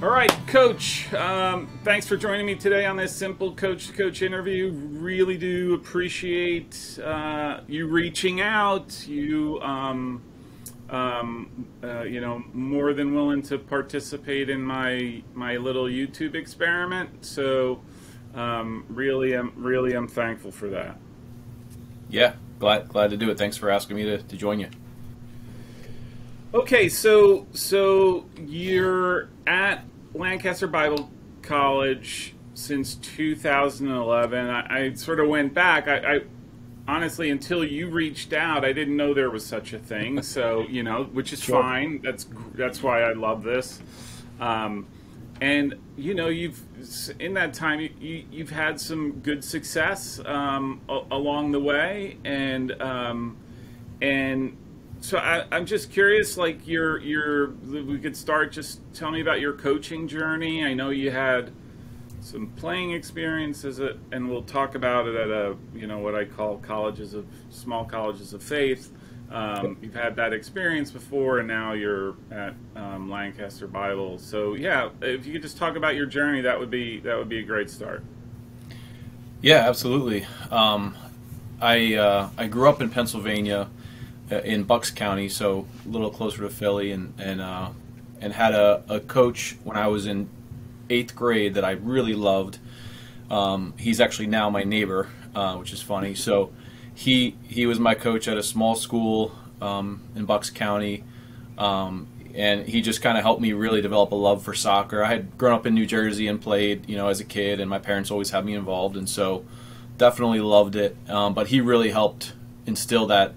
All right, Coach, thanks for joining me today on this Simple Coach to Coach interview. Really do appreciate you reaching out. You more than willing to participate in my little YouTube experiment. So really I'm thankful for that. Yeah, glad to do it. Thanks for asking me to join you. Okay, so you're at Lancaster Bible College since 2011. I sort of went back. I honestly, until you reached out, I didn't know there was such a thing. So, which is Sure. fine. That's why I love this. And you've in that time you've had some good success along the way, and so I'm just curious, like we could start. Just tell me about your coaching journey. I know you had some playing experiences, and we'll talk about it at what I call small colleges of faith. You've had that experience before, and now you're at Lancaster Bible. So yeah, if you could just talk about your journey, that would be a great start. Yeah, absolutely. I grew up in Pennsylvania, in Bucks County, so a little closer to Philly, and had a coach when I was in 8th grade that I really loved. He's actually now my neighbor, which is funny. So he was my coach at a small school in Bucks County, and he just kind of helped me really develop a love for soccer. I had grown up in New Jersey and played, as a kid, and my parents always had me involved, and so definitely loved it. But he really helped instill that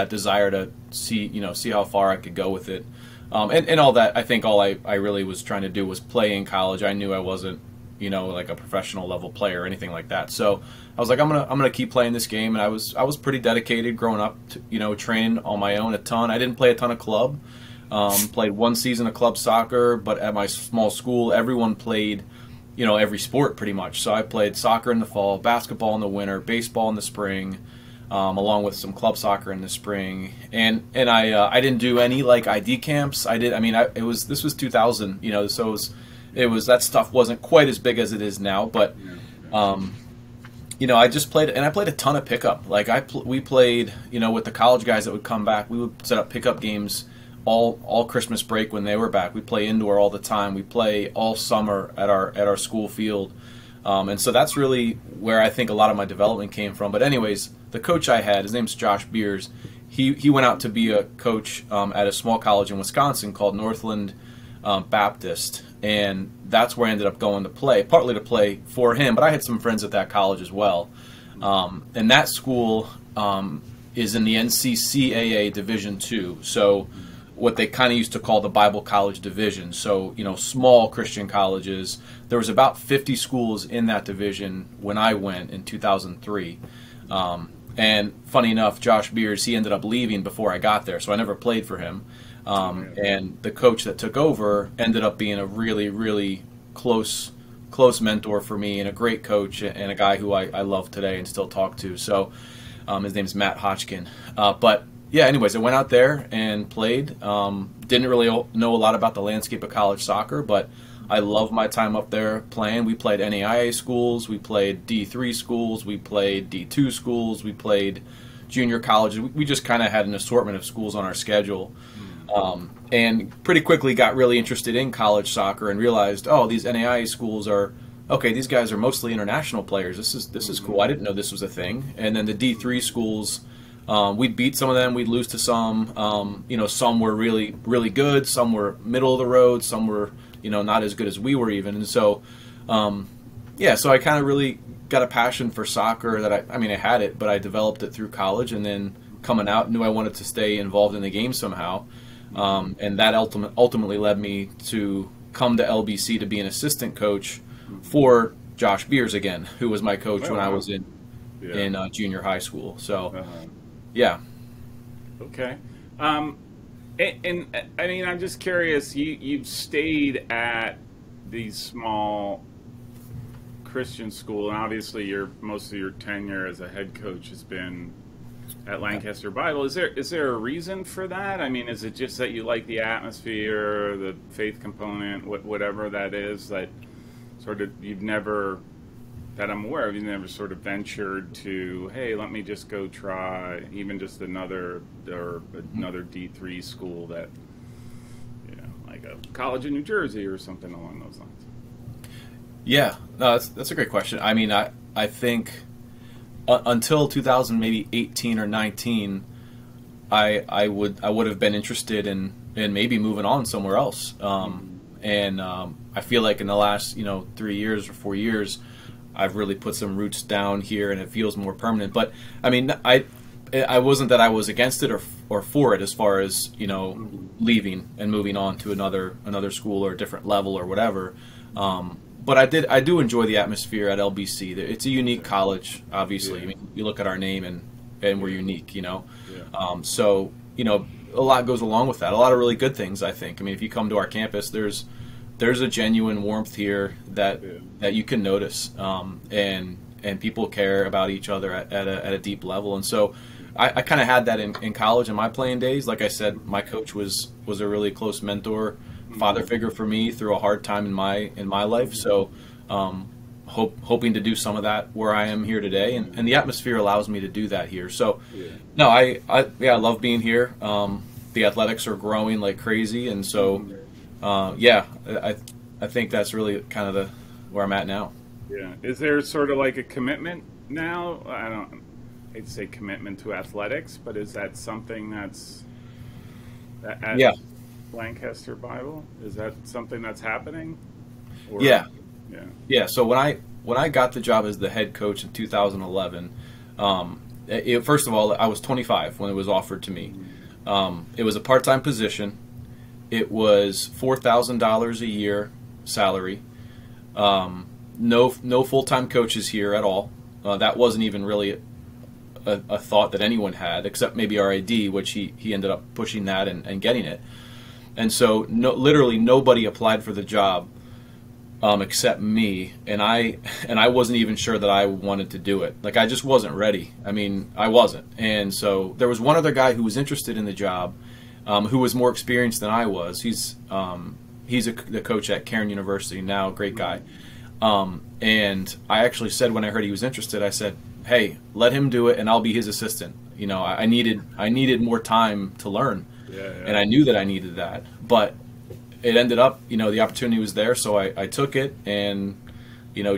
desire to see how far I could go with it, and all that. I think all I really was trying to do was play in college. I knew I wasn't like a professional level player or anything like that. So I was like, I'm gonna keep playing this game, and I was pretty dedicated growing up to, training on my own a ton. I didn't play a ton of club. Played one season of club soccer, but at my small school, everyone played every sport pretty much. So I played soccer in the fall, basketball in the winter, baseball in the spring, along with some club soccer in the spring, and I didn't do any like ID camps. This was 2000, so it was that stuff wasn't quite as big as it is now, but I just played, and I played a ton of pickup. Like we played, with the college guys that would come back. We would set up pickup games all Christmas break when they were back. We play indoor all the time. We play all summer at our school field. And so that's really where I think a lot of my development came from. But anyways, the coach I had, his name's Josh Beers. He went out to be a coach at a small college in Wisconsin called Northland Baptist, and that's where I ended up going to play, partly to play for him, but I had some friends at that college as well. And that school is in the NCCAA Division II, so what they kind of used to call the Bible College Division. So, small Christian colleges. There was about 50 schools in that division when I went in 2003. And funny enough, Josh Beers, he ended up leaving before I got there, so I never played for him. And the coach that took over ended up being a really, really close mentor for me, and a great coach, and a guy who I love today and still talk to. So his name's Matt Hodgkin. But yeah, anyways, I went out there and played. Didn't really know a lot about the landscape of college soccer, but I loved my time up there playing. We played NAIA schools, we played D3 schools, we played D2 schools, we played junior colleges. We just kind of had an assortment of schools on our schedule. And pretty quickly got really interested in college soccer and realized, these NAIA schools these guys are mostly international players. This is cool. I didn't know this was a thing. And then the D3 schools, we'd beat some of them, we'd lose to some. Some were really, really good, some were middle of the road, some were not as good as we were even. And so, so I kind of really got a passion for soccer that I had it, but I developed it through college, and then coming out, knew I wanted to stay involved in the game somehow. And that ultimately led me to come to LBC to be an assistant coach for Josh Beers again, who was my coach when I was in junior high school. So, yeah. Okay. And I'm just curious. You've stayed at these small Christian school, and obviously most of your tenure as a head coach has been at Lancaster Bible. Is there a reason for that? I mean, is it just that you like the atmosphere, the faith component, whatever that is, that sort of you've never, that I'm aware of, you've never sort of ventured to, hey, let me just go try even just another D3 school that, you know, like a college in New Jersey or something along those lines? Yeah, no, that's a great question. I mean, I think until 2000, maybe 18 or 19, I would have been interested in maybe moving on somewhere else. I feel like in the last 3 years or 4 years, I've really put some roots down here, and it feels more permanent. But I mean, I wasn't that I was against it or for it as far as leaving and moving on to another school or a different level or whatever. But I do enjoy the atmosphere at LBC. It's a unique college, obviously. Yeah. I mean, you look at our name and we're unique, Yeah. So a lot goes along with that. A lot of really good things, I think. I mean, if you come to our campus, there's a genuine warmth here that you can notice, and people care about each other at a deep level. And so I kind of had that in college in my playing days. Like I said, my coach was a really close mentor, father figure for me through a hard time in my life. So hoping to do some of that where I am here today, and the atmosphere allows me to do that here. So no, I love being here. The athletics are growing like crazy, and so I think that's really kind of where I'm at now. Yeah. Is there sort of like a commitment now? I'd say commitment to athletics, but is that something that's at Lancaster Bible? Is that something that's happening? Yeah. So when I got the job as the head coach in 2011, first of all, I was 25 when it was offered to me. It was a part-time position. It was $4,000 a year salary. No full-time coaches here at all. That wasn't even really a thought that anyone had, except maybe our AD, which he ended up pushing that and getting it. And so literally nobody applied for the job except me, and I wasn't even sure that I wanted to do it. Like, I just wasn't ready. I mean, I wasn't. And so there was one other guy who was interested in the job, who was more experienced than I was. He's the coach at Cairn University now, great guy. And I actually said, when I heard he was interested, I said, hey, let him do it, and I'll be his assistant. I needed more time to learn, and I knew that I needed that. But it ended up, the opportunity was there, so I took it and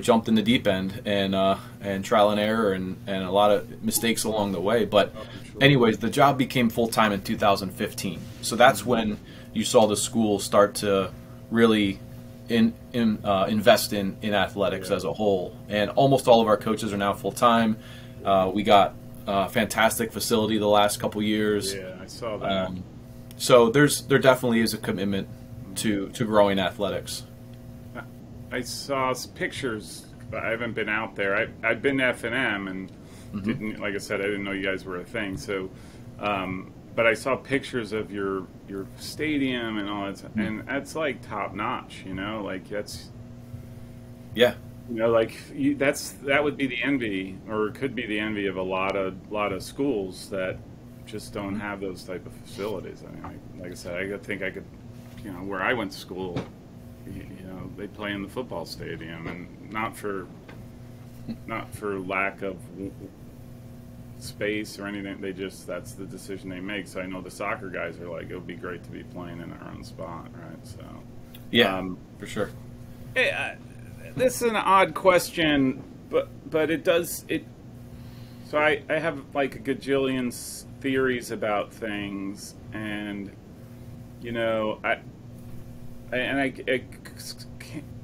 jumped in the deep end, and trial and error and a lot of mistakes along the way. But anyways, the job became full-time in 2015. So that's when you saw the school start to really invest in athletics as a whole. And almost all of our coaches are now full-time. We got a fantastic facility the last couple years. Yeah, I saw that. So there definitely is a commitment to growing athletics. I saw pictures. I haven't been out there. I've been to F&M and didn't, like I said, I didn't know you guys were a thing. So, but I saw pictures of your stadium and all that, and that's like top notch. Like that's that would be the envy, or it could be the envy of a lot of schools that just don't have those type of facilities. I mean, like I said, I think I could, where I went to school, they play in the football stadium, and not for lack of space or anything. That's the decision they make. So I know the soccer guys are like, it would be great to be playing in our own spot, right? So for sure. Hey, this is an odd question, but it does it. So I have like a gajillion theories about things, and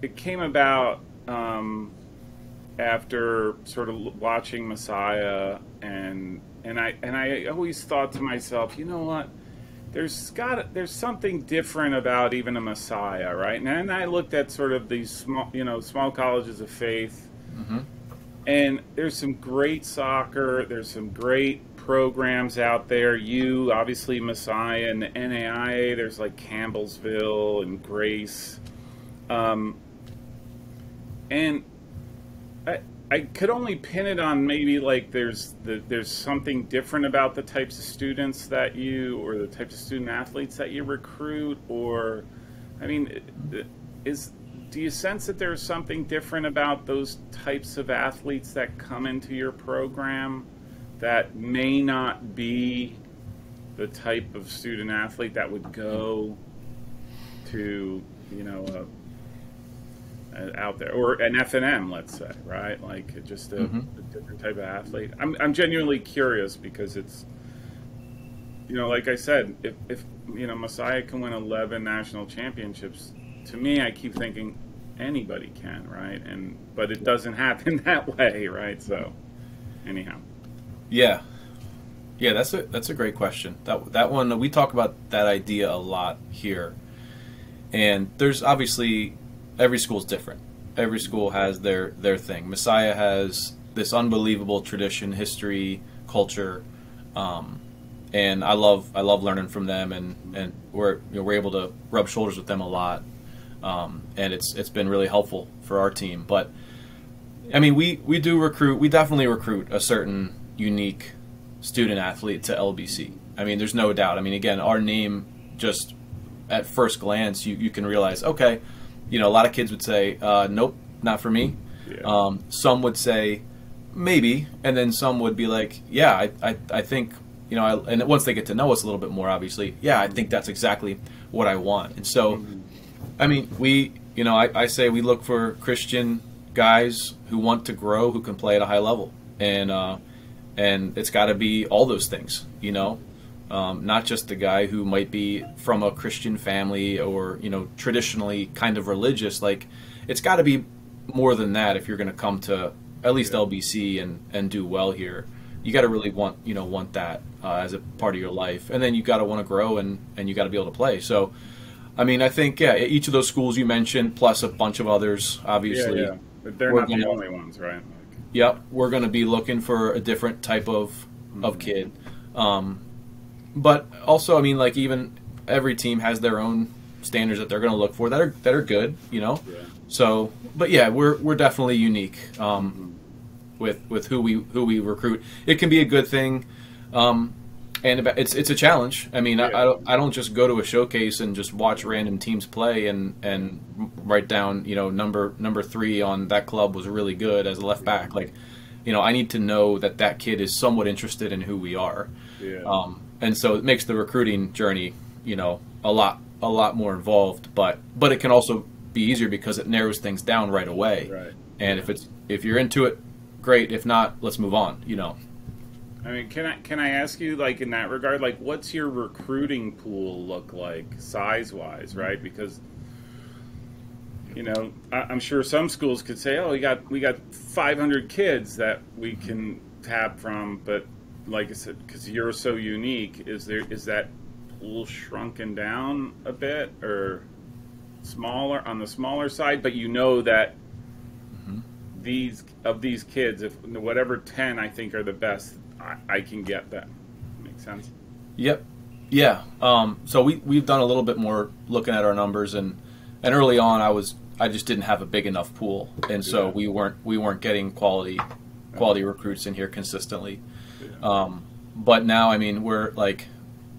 it came about after sort of watching Messiah, and I always thought to myself, you know what? There's something different about even a Messiah, right? And then I looked at sort of these small colleges of faith, and there's some great soccer, there's some great programs out there. Obviously Messiah, and the NAIA, there's like Campbellsville and Grace, and I could only pin it on maybe like there's something different about the types of students that you, or the types of student athletes that you recruit, or, I mean, do you sense that there's something different about those types of athletes that come into your program that may not be the type of student athlete that would go to, you know, out there, or an F&M, let's say, right? Like just a different type of athlete. I'm genuinely curious because it's, you know, like I said, if you know, Messiah can win 11 national championships, to me, I keep thinking anybody can, right? But it doesn't happen that way, right? So, anyhow. Yeah, that's a great question. That one, we talk about that idea a lot here, and there's obviously, every school's different. Every school has their thing. Messiah has this unbelievable tradition, history, culture, and I love learning from them, and we're able to rub shoulders with them a lot, and it's been really helpful for our team. But I mean, we definitely recruit a certain unique student athlete to LBC. I mean, there's no doubt. I mean, again, our name, just at first glance, you can realize, okay, you know, a lot of kids would say, nope, not for me. Yeah. Some would say, maybe, and then some would be like, yeah, I think, you know, and once they get to know us a little bit more, obviously, yeah, I think that's exactly what I want. And so, I mean, I say we look for Christian guys who want to grow, who can play at a high level, and it's got to be all those things, you know. Not just the guy who might be from a Christian family or, you know, traditionally kind of religious. Like, it's got to be more than that if you're going to come to at least LBC and do well here. You got to really want that as a part of your life, and then you got to want to grow and you got to be able to play. So, I mean, I think each of those schools you mentioned, plus a bunch of others, obviously. Yeah. But they're not the only ones, right? Like, yep, we're going to be looking for a different type of kid. But also, I mean, like, even every team has their own standards that they're going to look for that are good, you know. Yeah. So, but yeah, we're definitely unique with who we recruit. It can be a good thing, and it's a challenge. I mean, yeah. I don't just go to a showcase and just watch random teams play and write down, you know, number 3 on that club was really good as a left back. Like, you know, I need to know that kid is somewhat interested in who we are. Yeah. And so it makes the recruiting journey, you know, a lot more involved, but it can also be easier because it narrows things down right away. Right. And if you're into it, great. If not, let's move on, you know. I mean, can I ask you, like, in that regard, like, what's your recruiting pool look like size-wise, right? Because, you know, I'm sure some schools could say, oh, we got 500 kids that we can tap from, but like I said, because you're so unique, is that pool shrunken down a bit or smaller, on the smaller side? But you know that these kids, if whatever 10 I think are the best, I can get them. Make sense? Yep. Yeah. So we've done a little bit more looking at our numbers, and early on I just didn't have a big enough pool, and so we weren't getting quality recruits in here consistently. But now, I mean, we're like,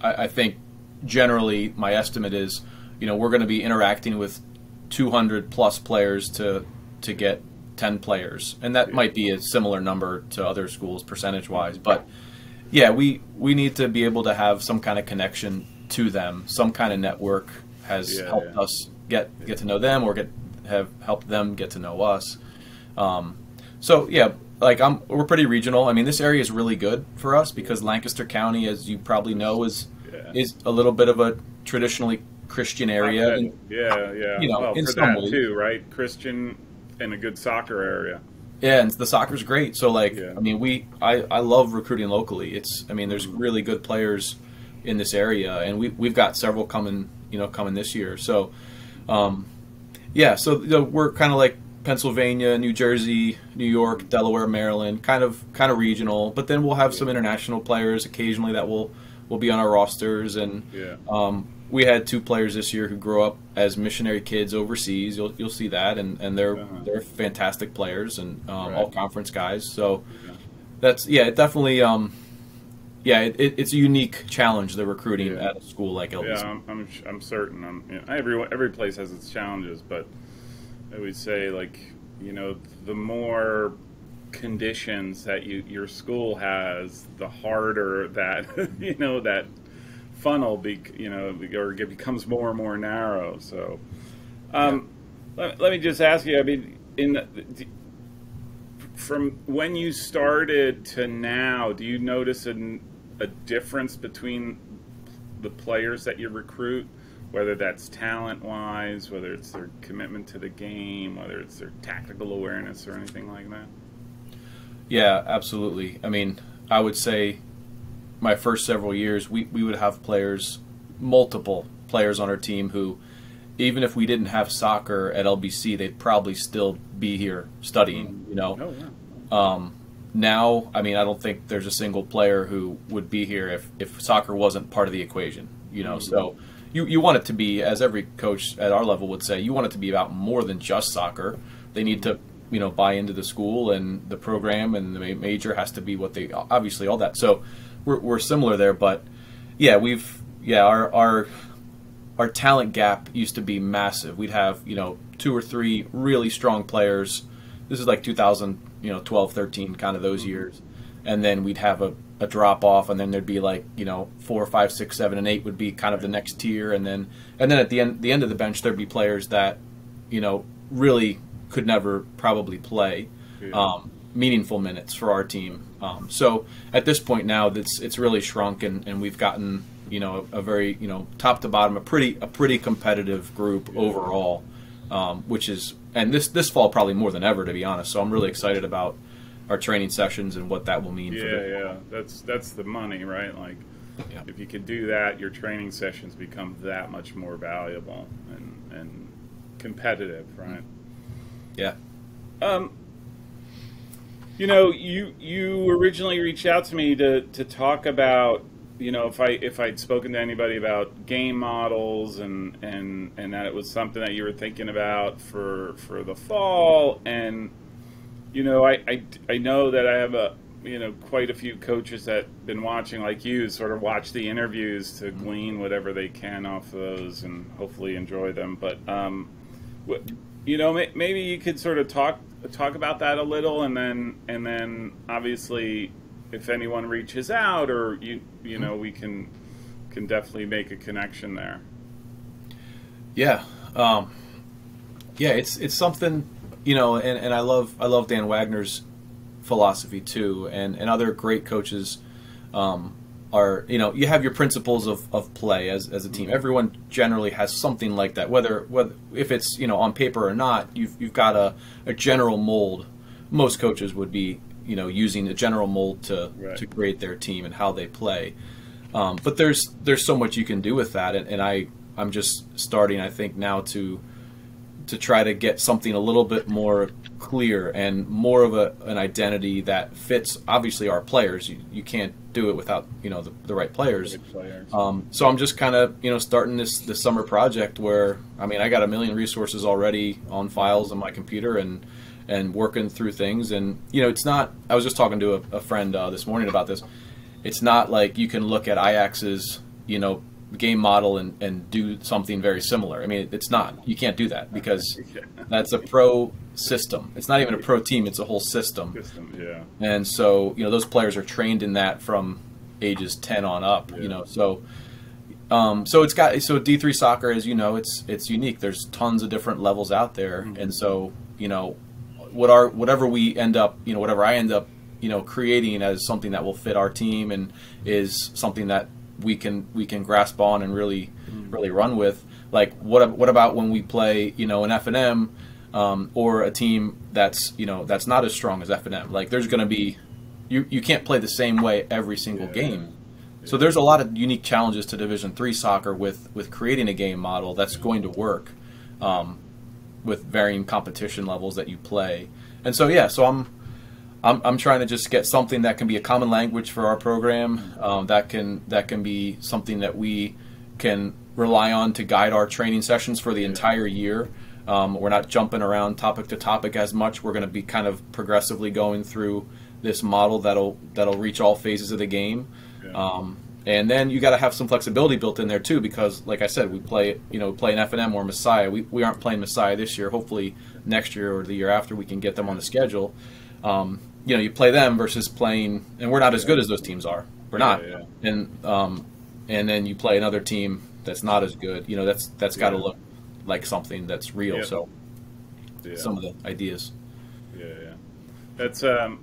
I think generally my estimate is, you know, we're going to be interacting with 200 plus players to get 10 players, and that might be a similar number to other schools percentage wise. But yeah, we need to be able to have some kind of connection to them. Some kind of network has helped us get to know them, or have helped them get to know us. So yeah. Like, we're pretty regional. I mean, this area is really good for us because Lancaster County, as you probably know, is a little bit of a traditionally Christian area. Yeah. You know, well, in for some that ways too, right? Christian and a good soccer area. Yeah, and the soccer's great. So, like, I mean, I love recruiting locally. There's really good players in this area, and we've got several coming this year. So, so you know, we're kind of like Pennsylvania, New Jersey, New York, Delaware, Maryland, kind of regional. But then we'll have some international players occasionally that will be on our rosters, and we had 2 players this year who grew up as missionary kids overseas. You'll see that, and they're fantastic players and all conference guys. So that's it definitely it's a unique challenge, the recruiting at a school like LBC. Yeah, I'm certain. Every place has its challenges, but I would say, like, the more conditions that your school has, the harder that that funnel or it becomes more and more narrow. So let me just ask you, I mean, from when you started to now, do you notice a difference between the players that you recruit, whether that's talent-wise, whether it's their commitment to the game, whether it's their tactical awareness or anything like that? Yeah, absolutely. I mean, I would say my first several years, we would have multiple players on our team who, even if we didn't have soccer at LBC, they'd probably still be here studying, Oh, yeah. Now, I mean, I don't think there's a single player who would be here if soccer wasn't part of the equation, So you want it to be, as every coach at our level would say, you want it to be about more than just soccer. They need to, buy into the school and the program, and the major has to be what they, obviously all that. So we're similar there, but yeah, our talent gap used to be massive. We'd have, 2 or 3 really strong players. This is like 2012, 13, kind of those years. And then we'd have a drop off, and then there'd be like, 4, 5, 6, 7, and 8 would be kind of the next tier. And then at the end of the bench, there'd be players that, really could never probably play meaningful minutes for our team. So at this point now, it's really shrunk, and we've gotten, a very, top to bottom, a pretty competitive group overall, which is, and this fall probably more than ever, to be honest. So I'm really excited about our training sessions and what that will mean. That's the money, right? Like, if you could do that, your training sessions become that much more valuable and competitive, right? Yeah. You originally reached out to me to talk about, if I'd spoken to anybody about game models and that it was something that you were thinking about for the fall. And, I know that I have quite a few coaches that have been watching, like you, sort of watch the interviews to glean whatever they can off of those and hopefully enjoy them. But, maybe you could sort of talk about that a little, and then obviously, if anyone reaches out, or we can definitely make a connection there. Yeah, it's something, and I love Dan Wagner's philosophy too, and other great coaches are, you have your principles of play as a team. Everyone generally has something like that, whether if it's on paper or not. You've got a general mold. Most coaches would be using a general mold to create their team and how they play. But there's so much you can do with that, and I'm just starting, I think, now to try to get something a little bit more clear and more of an identity that fits, obviously, our players. You can't do it without the right players. So I'm just kind of starting this summer project where, I mean, I got a million resources already on files on my computer and working through things. And it's not, I was just talking to a friend this morning about this. It's not like you can look at Ajax's game model and do something very similar. I mean, it's not. You can't do that because that's a pro system. It's not even a pro team. It's a whole system. Yeah. And so, those players are trained in that from ages 10 on up, So it's got, so D3 soccer, as it's unique. There's tons of different levels out there. Mm-hmm. And so, whatever we end up, whatever I end up, creating as something that will fit our team and is something that we can grasp on and really run with. Like what about when we play an F&M or a team that's not as strong as F&M? Like there's going to be you can't play the same way every single game. So there's a lot of unique challenges to Division III soccer with creating a game model that's going to work with varying competition levels that you play. And so I'm trying to just get something that can be a common language for our program, that can be something that we can rely on to guide our training sessions for the entire year. We're not jumping around topic to topic as much. We're going to be kind of progressively going through this model that'll reach all phases of the game. Yeah. And then you got to have some flexibility built in there too, because like I said, we play an F&M or Messiah. We aren't playing Messiah this year. Hopefully next year or the year after we can get them on the schedule. You play them versus playing, and we're not as good as those teams are. We're not. Yeah. And then you play another team that's not as good. That's got to look like something that's real. Yeah. So some of the ideas. Yeah. That's that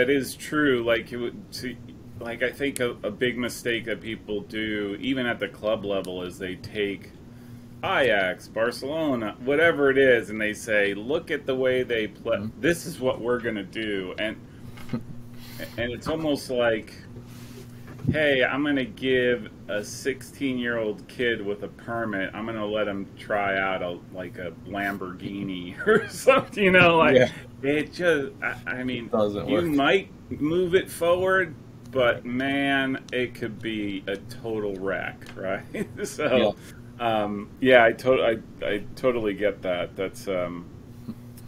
is true. Like I think a big mistake that people do, even at the club level, is they take Ajax, Barcelona, whatever it is, and they say, look at the way they play. Mm-hmm. This is what we're going to do. And it's almost like, hey, I'm going to give a 16-year-old kid with a permit, I'm going to let him try out a Lamborghini or something, It just, I mean, you might move it forward, but man, it could be a total wreck, right? So, I totally get that. That's, and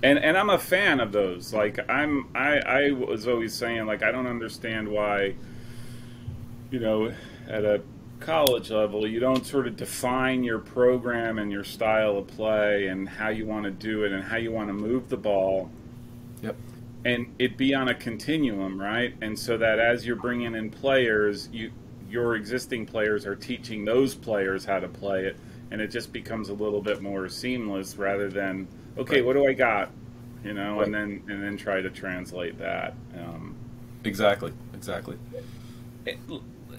I'm a fan of those. Like I was always saying, like, I don't understand why, at a college level, you don't sort of define your program and your style of play and how you want to do it and how you want to move the ball. Yep. And it be on a continuum, right? And so that as you're bringing in players, your existing players are teaching those players how to play it, and it just becomes a little bit more seamless rather than, okay, right, what do I got? Right, and then try to translate that. Exactly.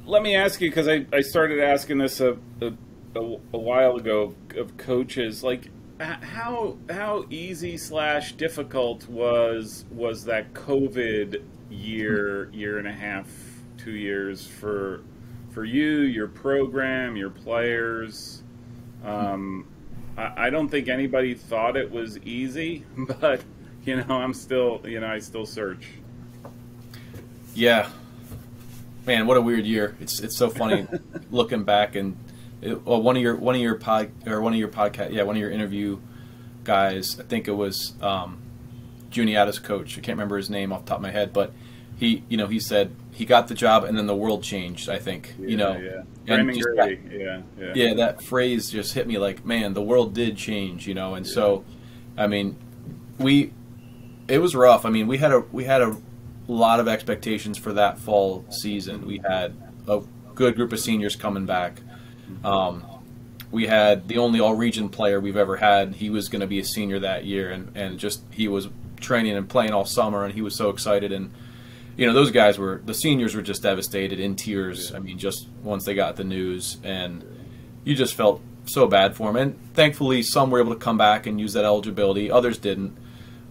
Let me ask you, because I started asking this a while ago of coaches, like, how easy / difficult was that COVID year and a half, 2 years for you, your program, your players? I don't think anybody thought it was easy, but I'm still, I still search. Yeah, man, what a weird year. It's so funny looking back, and one of your interview guys, I think it was Juniata's coach. I can't remember his name off the top of my head, but he said he got the job and then the world changed, I think. Yeah. And just that, yeah, that phrase just hit me like, man, the world did change, and so, I mean, it was rough. I mean, we had a lot of expectations for that fall season. We had a good group of seniors coming back. We had the only all-region player we've ever had. He was going to be a senior that year, and just he was training and playing all summer, and he was so excited. And the seniors were just devastated, in tears. Yeah. I mean, just once they got the news, and you just felt so bad for them. And thankfully, some were able to come back and use that eligibility. Others didn't,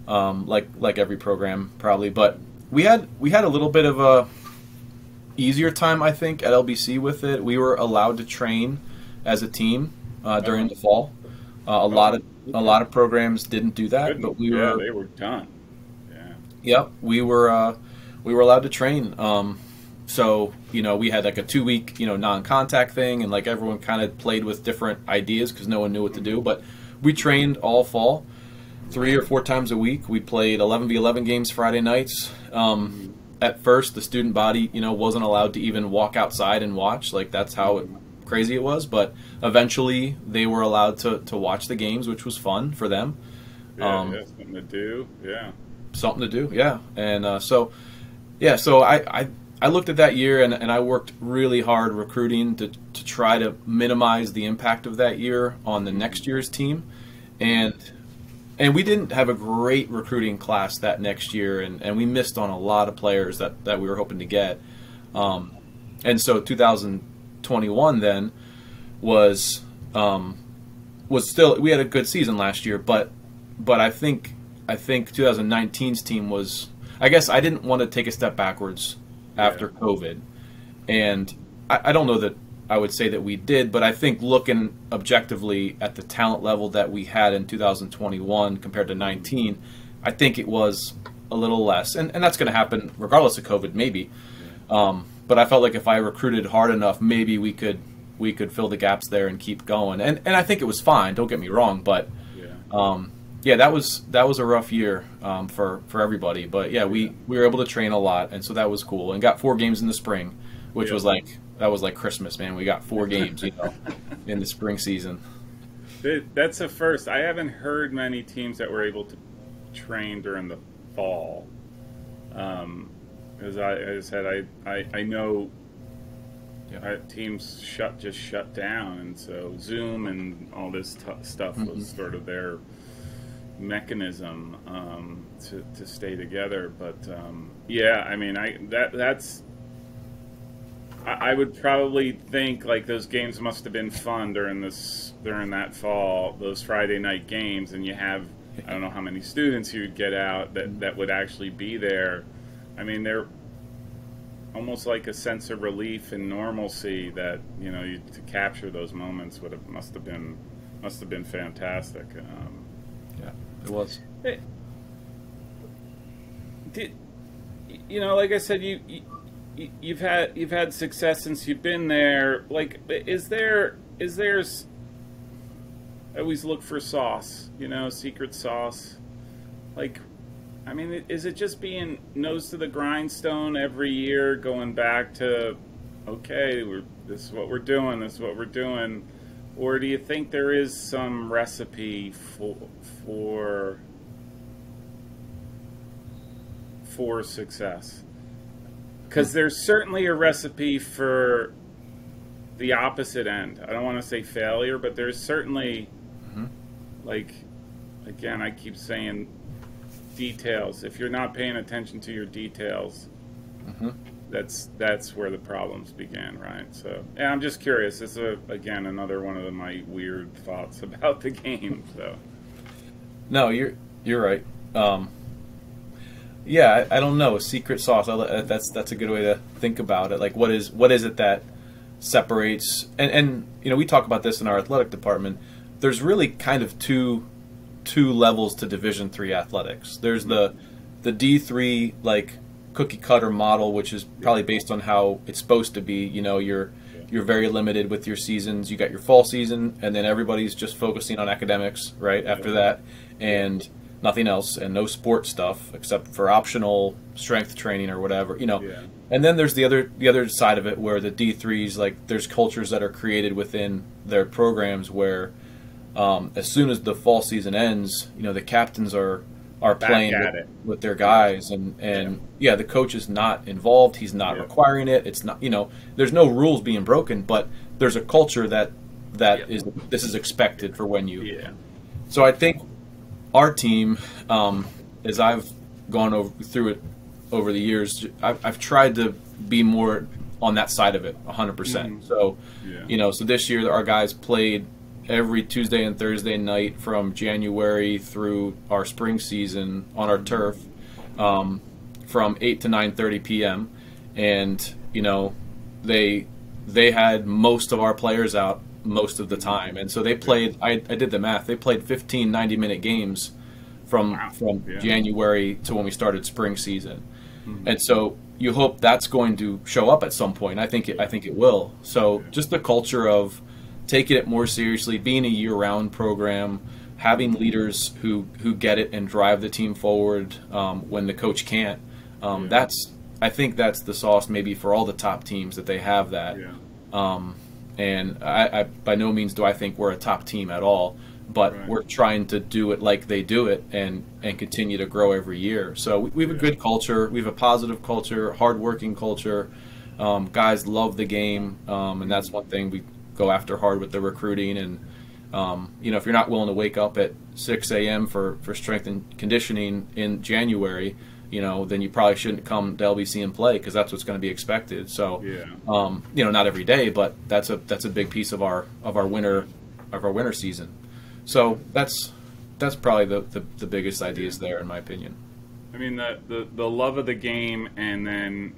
like every program probably. But we had a little bit of a easier time, I think, at LBC with it. We were allowed to train as a team during the fall. A lot of programs didn't do that, but they were done. Yeah. Yep, we were allowed to train. So we had like a 2-week non-contact thing, and like everyone kind of played with different ideas because no one knew what to do. But we trained all fall, 3 or 4 times a week. We played 11v11 games Friday nights. At first, the student body wasn't allowed to even walk outside and watch. Like, that's how crazy it was. But eventually, they were allowed to watch the games, which was fun for them. Something to do. Yeah. Something to do. Yeah. And so I looked at that year and I worked really hard recruiting to try to minimize the impact of that year on the next year's team. And we didn't have a great recruiting class that next year, and we missed on a lot of players that we were hoping to get. And so 2021 then was still, we had a good season last year, but I think 2019's team was, I guess I didn't want to take a step backwards after COVID. And I don't know that I would say that we did, but I think looking objectively at the talent level that we had in 2021 compared to 19, I think it was a little less. And that's going to happen regardless of COVID, maybe. But I felt like if I recruited hard enough, maybe we could we could fill the gaps there and keep going. And I think it was fine. Don't get me wrong, but yeah, that was a rough year for everybody. But yeah, we were able to train a lot, and so that was cool. And got 4 games in the spring, which was like Christmas, man. We got 4 games, in the spring season. That's a first. I haven't heard many teams that were able to train during the fall. As I said, I know teams just shut down, and so Zoom and all this stuff was sort of their mechanism to stay together. But yeah, I mean, I would probably think like those games must have been fun during that fall, those Friday night games, and you have, I don't know how many students you'd get out that would actually be there. I mean, they're almost like a sense of relief and normalcy that to capture those moments must have been fantastic. Yeah, it was. Like I said, you've had success since you've been there. Like, is there? I always look for sauce, secret sauce. Like, I mean, is it just being nose to the grindstone every year, going back to, okay, this is what we're doing, or do you think there is some recipe for success? Because there's certainly a recipe for the opposite end. I don't want to say failure, but there's certainly, like, again, I keep saying details. If you're not paying attention to your details, that's where the problems begin, right? So, yeah, I'm just curious. This is, again, another one of my weird thoughts about the game. So, no, you're right. Yeah, I don't know. Secret sauce. That's a good way to think about it. Like, what is it that separates? And we talk about this in our athletic department. There's really kind of two levels to Division III athletics. There's the D3 like cookie cutter model, which is probably based on how it's supposed to be. You're very limited with your seasons. You got your fall season, and then everybody's just focusing on academics right after that, and nothing else, and no sport stuff except for optional strength training or whatever, And then there's the other side of it where the D3s, like, there's cultures that are created within their programs where as soon as the fall season ends, the captains are playing with their guys, and the coach is not involved. He's not requiring it. It's not, there's no rules being broken, but there's a culture that this is expected for when you. Yeah. So I think our team, as I've gone through it over the years, I've tried to be more on that side of it, 100%. So, so this year our guys played every Tuesday and Thursday night from January through our spring season on our turf, from 8 to 9:30 p.m. And they had most of our players out most of the time, and so they played. I did the math. They played 15 90-minute games from January to when we started spring season, and so you hope that's going to show up at some point. I think it will. So just the culture of taking it more seriously, being a year-round program, having leaders who get it and drive the team forward when the coach can't. I think that's the sauce maybe for all the top teams, that they have that. And I by no means do I think we're a top team at all, but we're trying to do it like they do it and continue to grow every year. So we have a good culture. We have a positive culture, hardworking culture. Guys love the game, and that's one thing we go after hard with the recruiting. And if you're not willing to wake up at 6 a.m. for strength and conditioning in January, then you probably shouldn't come to LBC and play, because that's what's going to be expected. So, not every day, but that's a big piece of our winter season. So that's probably the biggest ideas there, in my opinion. I mean, the love of the game, and then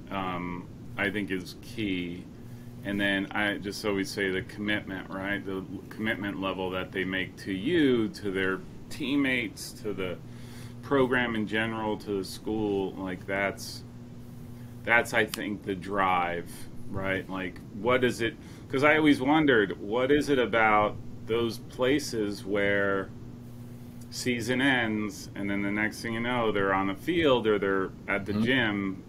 I think is key. And then I just always say the commitment, right? The commitment level that they make to you, to their teammates, to the program in general, to the school. Like that's I think the drive right? Like, what is it? Because I always wondered, what is it about those places where season ends and then the next thing you know, they're on the field or they're at the gym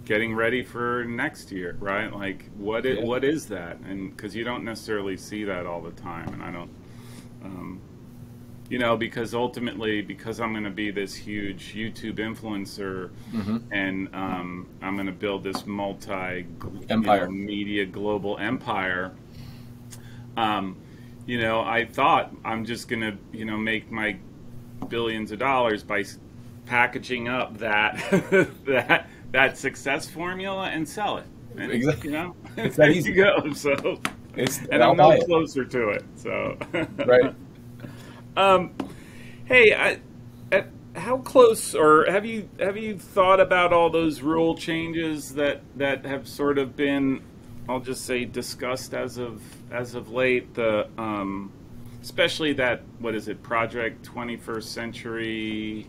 getting ready for next year, right? Like, what is that? And because you don't necessarily see that all the time, and I don't, because ultimately, because I'm going to be this huge YouTube influencer, and I'm going to build this empire, media global empire. I thought I'm just going to, make my billions of dollars by packaging up that that success formula and sell it. And, exactly. It's there that easy. You go. So, and I'm no closer to it. So, right. Hey, how close, or have you thought about all those rule changes that have sort of been, I'll just say, discussed as of late? The especially that, what is it, Project 21st Century.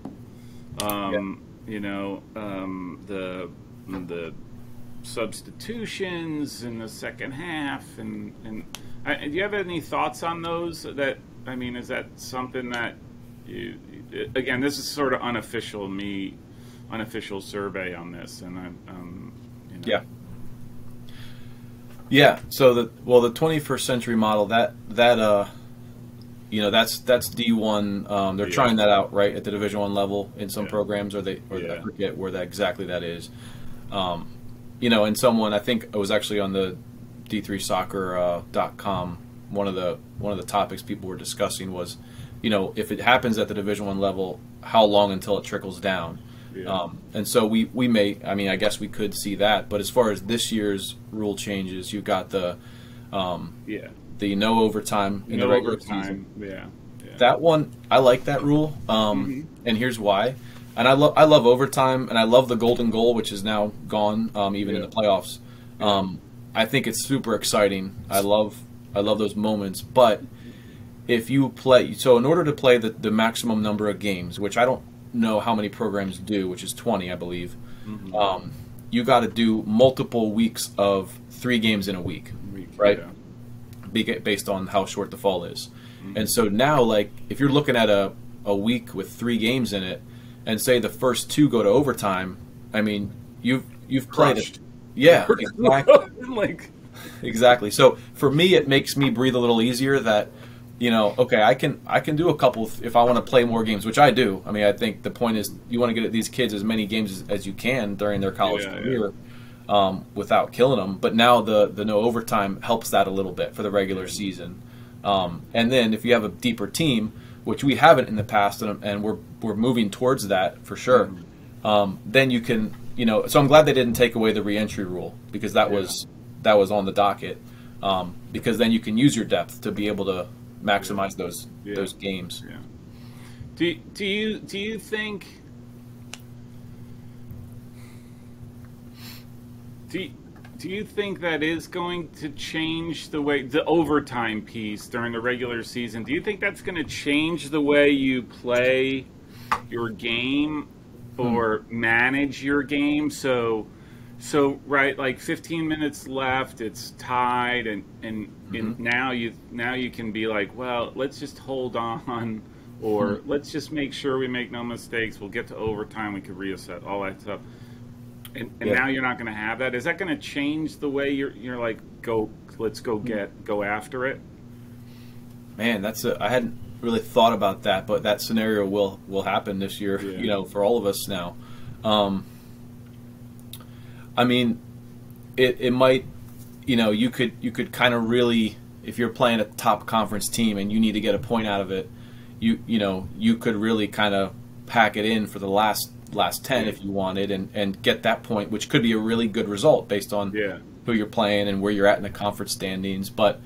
The substitutions in the second half, and do you have any thoughts on those? That, I mean, is that something that you, again, this is sort of unofficial survey on this, and So the 21st century model, that's D1. They're trying that out right at the Division I level in some programs, I forget where exactly that is. And someone, I think it was actually on the D3Soccer.com. One of the topics people were discussing was, if it happens at the Division I level, how long until it trickles down? And so we may, I guess we could see that. But as far as this year's rule changes, you've got the no overtime in the regular season. That one, I like that rule, and here's why. And I love overtime, and I love the golden goal, which is now gone, even in the playoffs. I think it's super exciting. I love those moments. But if you play, so in order to play the maximum number of games, which I don't know how many programs do, which is 20, I believe, you got to do multiple weeks of 3 games in a week, right? Based on how short the fall is. And so now, like, if you're looking at a week with 3 games in it, and say the first 2 go to overtime, you've played it. Yeah, exactly. Exactly. So for me, it makes me breathe a little easier that, okay, I can do a couple if I want to play more games, which I do. I think the point is you want to get these kids as many games as you can during their college career. Without killing them. But now the no overtime helps that a little bit for the regular season. And then if you have a deeper team, which we haven't in the past, and we're moving towards that for sure, then you can, so I'm glad they didn't take away the reentry rule, because that was on the docket, because then you can use your depth to be able to maximize those games. Do you think? Do you think that is going to change the way, the overtime piece during the regular season? Do you think that's going to change the way you play your game or manage your game? So right, like 15 minutes left, it's tied, and now you can be like, well, let's just hold on, or let's just make sure we make no mistakes. We'll get to overtime. We can reset all that stuff. And now you're not going to have that. Is that going to change the way you're like, let's go after it? Man, I hadn't really thought about that, but that scenario will happen this year, for all of us now. It might, you could kind of really, if you're playing a top conference team and you need to get a point out of it, you could really kind of pack it in for the last 10 if you wanted, and get that point, which could be a really good result based on who you're playing and where you're at in the conference standings. But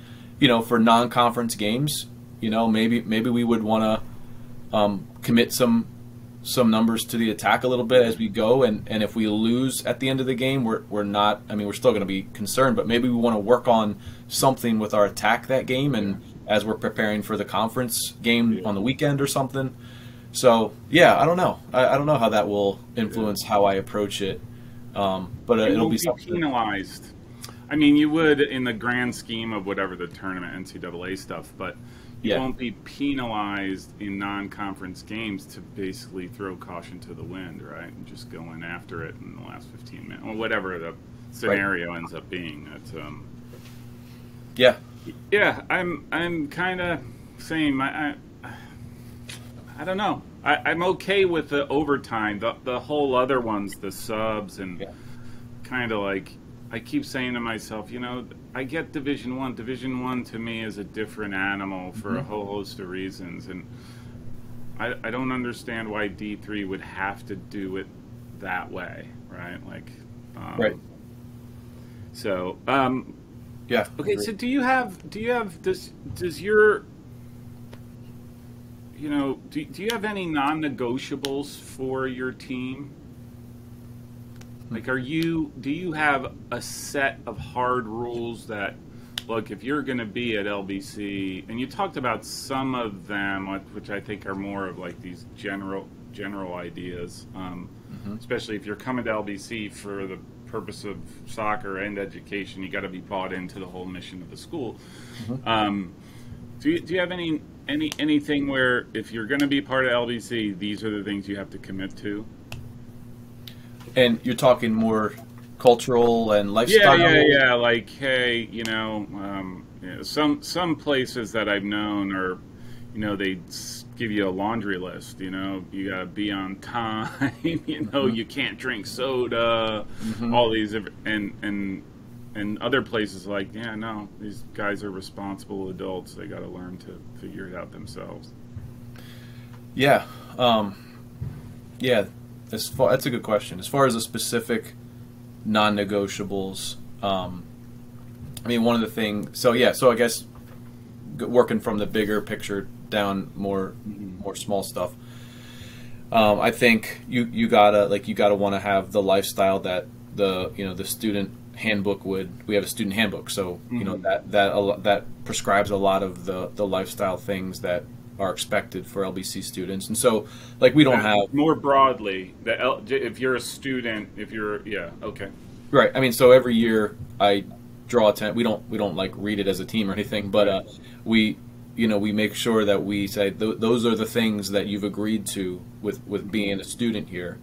for non-conference games, maybe we would want to commit some numbers to the attack a little bit as we go, and if we lose at the end of the game, we're not, we're still going to be concerned, but maybe we want to work on something with our attack that game, and as we're preparing for the conference game on the weekend or something. So I don't know. I don't know how that will influence how I approach it. But it'll be penalized. I mean, you would in the grand scheme of whatever the tournament, NCAA stuff, but you won't be penalized in non-conference games to basically throw caution to the wind, right? And just going after it in the last 15 minutes, or whatever the scenario ends up being. That's yeah. I'm kind of same. I don't know. I'm okay with the overtime. The whole other ones, the subs, and kind of like I keep saying to myself, I get Division One. Division One to me is a different animal for a whole host of reasons, and I don't understand why D3 would have to do it that way, right? Like, right. So, yeah. Okay. So, does your do you have any non-negotiables for your team? Like, do you have a set of hard rules that, look, if you're going to be at LBC, and you talked about some of them, which I think are more of like these general ideas, especially if you're coming to LBC for the purpose of soccer and education, you got to be bought into the whole mission of the school. Do you have anything where if you're going to be part of LBC, these are the things you have to commit to? And you're talking more cultural and lifestyle? Yeah. Like, hey, some places that I've known are, they give you a laundry list. You got to be on time. You can't drink soda. All these, and other places like, these guys are responsible adults. They got to learn to figure it out themselves. Yeah. That's a good question. As far as the specific non-negotiables, I mean, one of the things. So I guess working from the bigger picture down more small stuff. I think you gotta want to have the lifestyle that the student handbook would. We have a student handbook, so that prescribes a lot of the lifestyle things that are expected for LBC students. And so, like, we don't have more broadly if you're a student, okay, right. I mean, so every year I draw we don't like read it as a team or anything, but we make sure that we say those are the things that you've agreed to with being a student here,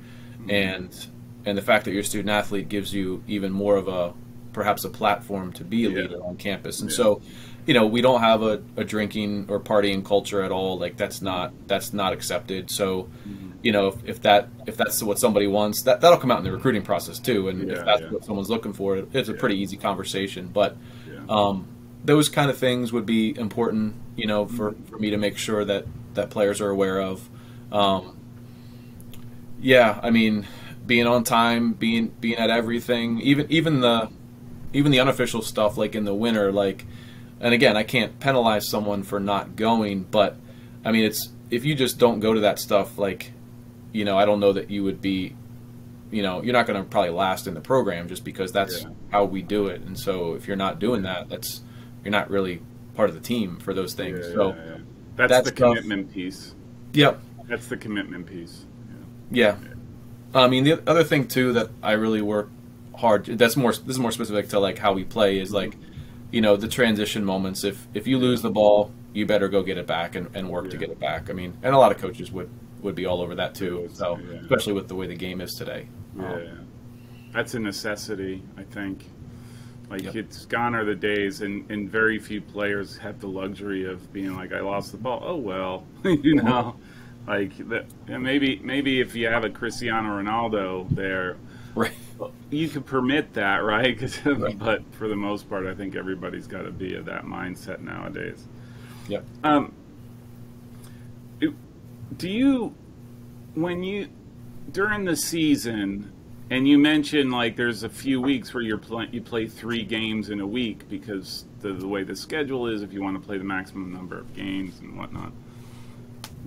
and the fact that you're a student athlete gives you even more of perhaps a platform to be a leader on campus. And so, we don't have a drinking or partying culture at all. Like, that's not accepted. So, if that's what somebody wants, that'll come out in the recruiting process too. And if that's what someone's looking for, it's a pretty easy conversation. But those kind of things would be important, for me to make sure that players are aware of. I mean, being on time, being at everything, even the unofficial stuff, like in the winter, like. And again, I can't penalize someone for not going, but I mean, if you just don't go to that stuff, like, I don't know that you would be, you're not going to probably last in the program just because that's how we do it. And so if you're not doing that, you're not really part of the team for those things. That's the commitment piece. Yep. That's the commitment piece. Yeah. I mean, the other thing too that I really work hard. This is more specific to like how we play is like. The transition moments. If you lose the ball, you better go get it back and work to get it back. I mean, and a lot of coaches would be all over that too. So especially with the way the game is today. That's a necessity, I think. Like, it's gone are the days, and very few players have the luxury of being like, I lost the ball. Oh well, like that. Maybe if you have a Cristiano Ronaldo there. Right. You could permit that, right? But for the most part, I think everybody's got to be of that mindset nowadays. Yep. Do you, during the season, and you mentioned like there's a few weeks where you play 3 games in a week because the way the schedule is, if you want to play the maximum number of games and whatnot.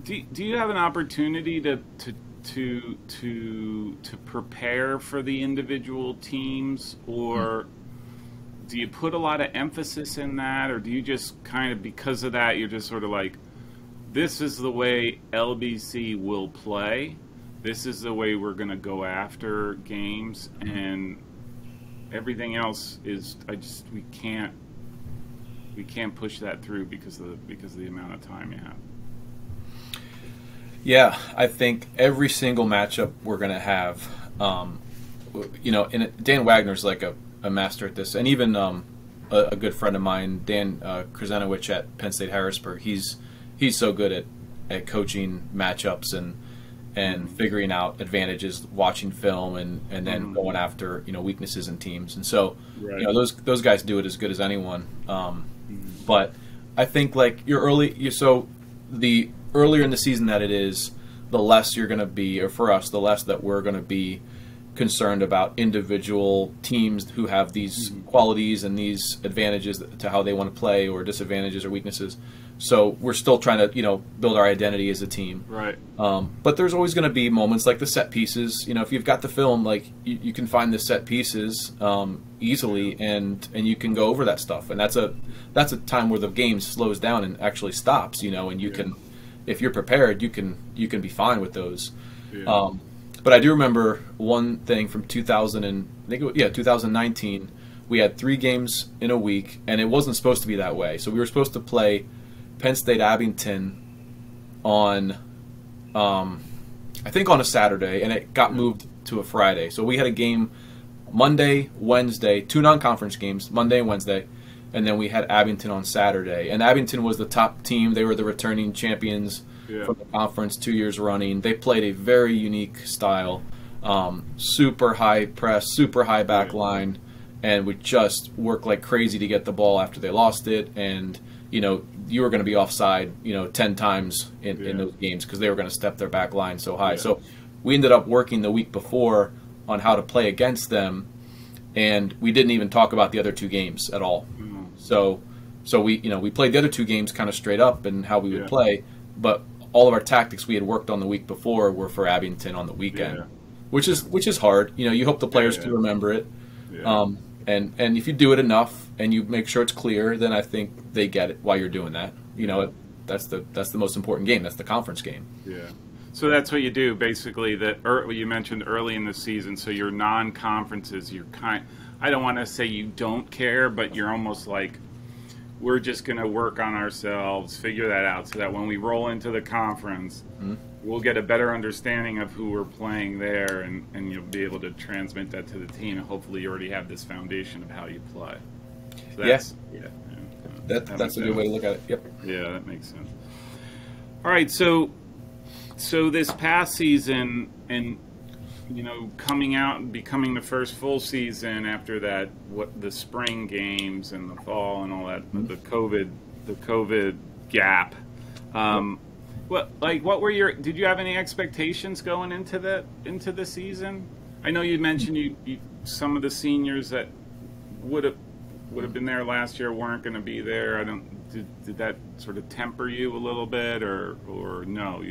Do you have an opportunity to prepare for the individual teams, or do you put a lot of emphasis in that, or do you just kind of, because of that, you're just sort of like, this is the way LBC will play, this is the way we're going to go after games, and everything else is we can't push that through because of the amount of time you have. Yeah, I think every single matchup we're going to have, and Dan Wagner's like a master at this, and even a good friend of mine, Dan Krasenowicz at Penn State Harrisburg, he's so good at coaching matchups and figuring out advantages, watching film, and then going after weaknesses in teams, and so those guys do it as good as anyone. But I think like the earlier in the season that it is, the less you're going to be, or for us, the less that we're going to be concerned about individual teams who have these qualities and these advantages to how they want to play, or disadvantages or weaknesses. So we're still trying to build our identity as a team. Right. But there's always going to be moments like the set pieces. If you've got the film, like you can find the set pieces easily, and you can go over that stuff. And that's a time where the game slows down and actually stops. And you can, if you're prepared, you can be fine with those. Yeah. But I do remember one thing from 2019. We had 3 games in a week, and it wasn't supposed to be that way. So we were supposed to play Penn State Abington on, I think on a Saturday, and it got moved to a Friday. So we had a game Monday, Wednesday, 2 non-conference games, Monday and Wednesday, and then we had Abington on Saturday. And Abington was the top team. They were the returning champions from the conference 2 years running. They played a very unique style, super high press, super high back line, and would just work like crazy to get the ball after they lost it. And you were going to be offside 10 times in those games because they were going to step their back line so high. So we ended up working the week before on how to play against them, and we didn't even talk about the other 2 games at all. So we played the other 2 games kind of straight up and how we would play, but all of our tactics we had worked on the week before were for Abington on the weekend, which is hard. You hope the players can remember it. And if you do it enough and you make sure it's clear, then I think they get it why you're doing that. That's the most important game. That's the conference game. Yeah. So that's what you do basically. You mentioned early in the season. So your non-conferences, I don't want to say you don't care, but you're almost like, we're just going to work on ourselves, figure that out, so that when we roll into the conference, we'll get a better understanding of who we're playing there, and you'll be able to transmit that to the team. And hopefully you already have this foundation of how you play. So that's that's a good way to look at it. Yep. Yeah, that makes sense. All right, so this past season, and coming out and becoming the first full season after that, the spring games and the fall and all that, the COVID gap. Did you have any expectations going into the season? I know you mentioned you some of the seniors that would have been there last year weren't going to be there. Did that sort of temper you a little bit, or no?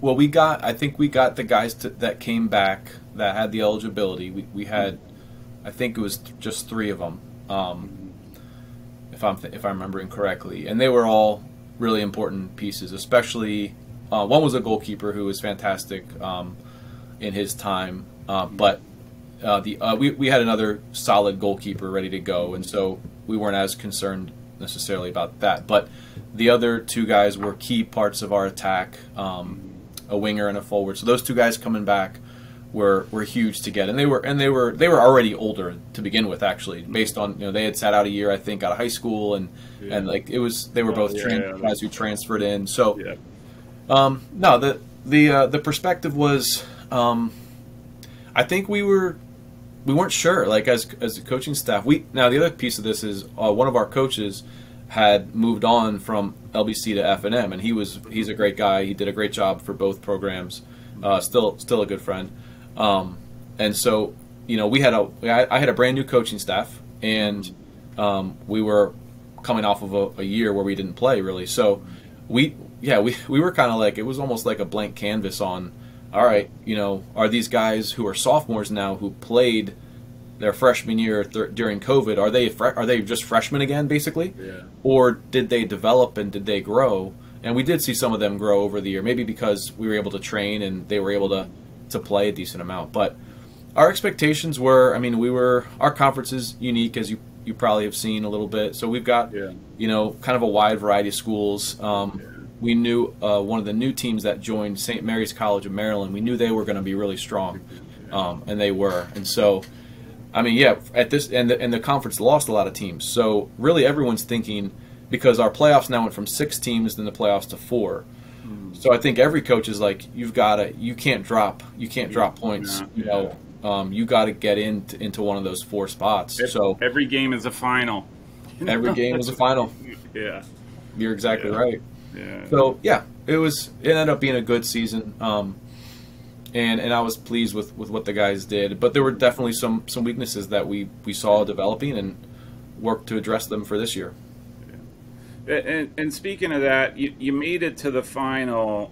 Well, I think we got the guys that came back that had the eligibility. We had, I think it was just 3 of them, if I'm remembering correctly, and they were all really important pieces. Especially one was a goalkeeper who was fantastic in his time, but we had another solid goalkeeper ready to go, and so we weren't as concerned necessarily about that. But the other 2 guys were key parts of our attack. A winger and a forward. So those 2 guys coming back were huge to get, and they were already older to begin with, actually, based on they had sat out a year, I think, out of high school, and like they were both guys who transferred in. So no, the perspective was I think we weren't sure, like as a coaching staff. Now the other piece of this is one of our coaches had moved on from LBC to F&M, and he's a great guy. He did a great job for both programs. Still a good friend. And so I had a brand new coaching staff, and we were coming off of a year where we didn't play really. So we were kind of like, it was almost like a blank canvas on, all right, are these guys who are sophomores now who played their freshman year during COVID, are they just freshmen again, basically? Yeah. Or did they develop and did they grow? And we did see some of them grow over the year, maybe because we were able to train and they were able to play a decent amount. But Our expectations were, I mean, our conference is unique, as you probably have seen a little bit. So we've got, kind of a wide variety of schools. We knew one of the new teams that joined St. Mary's College of Maryland. We knew they were going to be really strong, and they were. And so, I mean, at this and the conference lost a lot of teams. So really, everyone's thinking, because our playoffs now went from 6 teams in the playoffs to 4. So I think every coach is like, you can't drop points. You got to get into one of those 4 spots. So every game is a final. Every game is a final. Yeah, you're exactly right. Yeah. So it ended up being a good season, and I was pleased with what the guys did. But there were definitely some weaknesses that we saw developing, and worked to address them for this year. And speaking of that, you made it to the final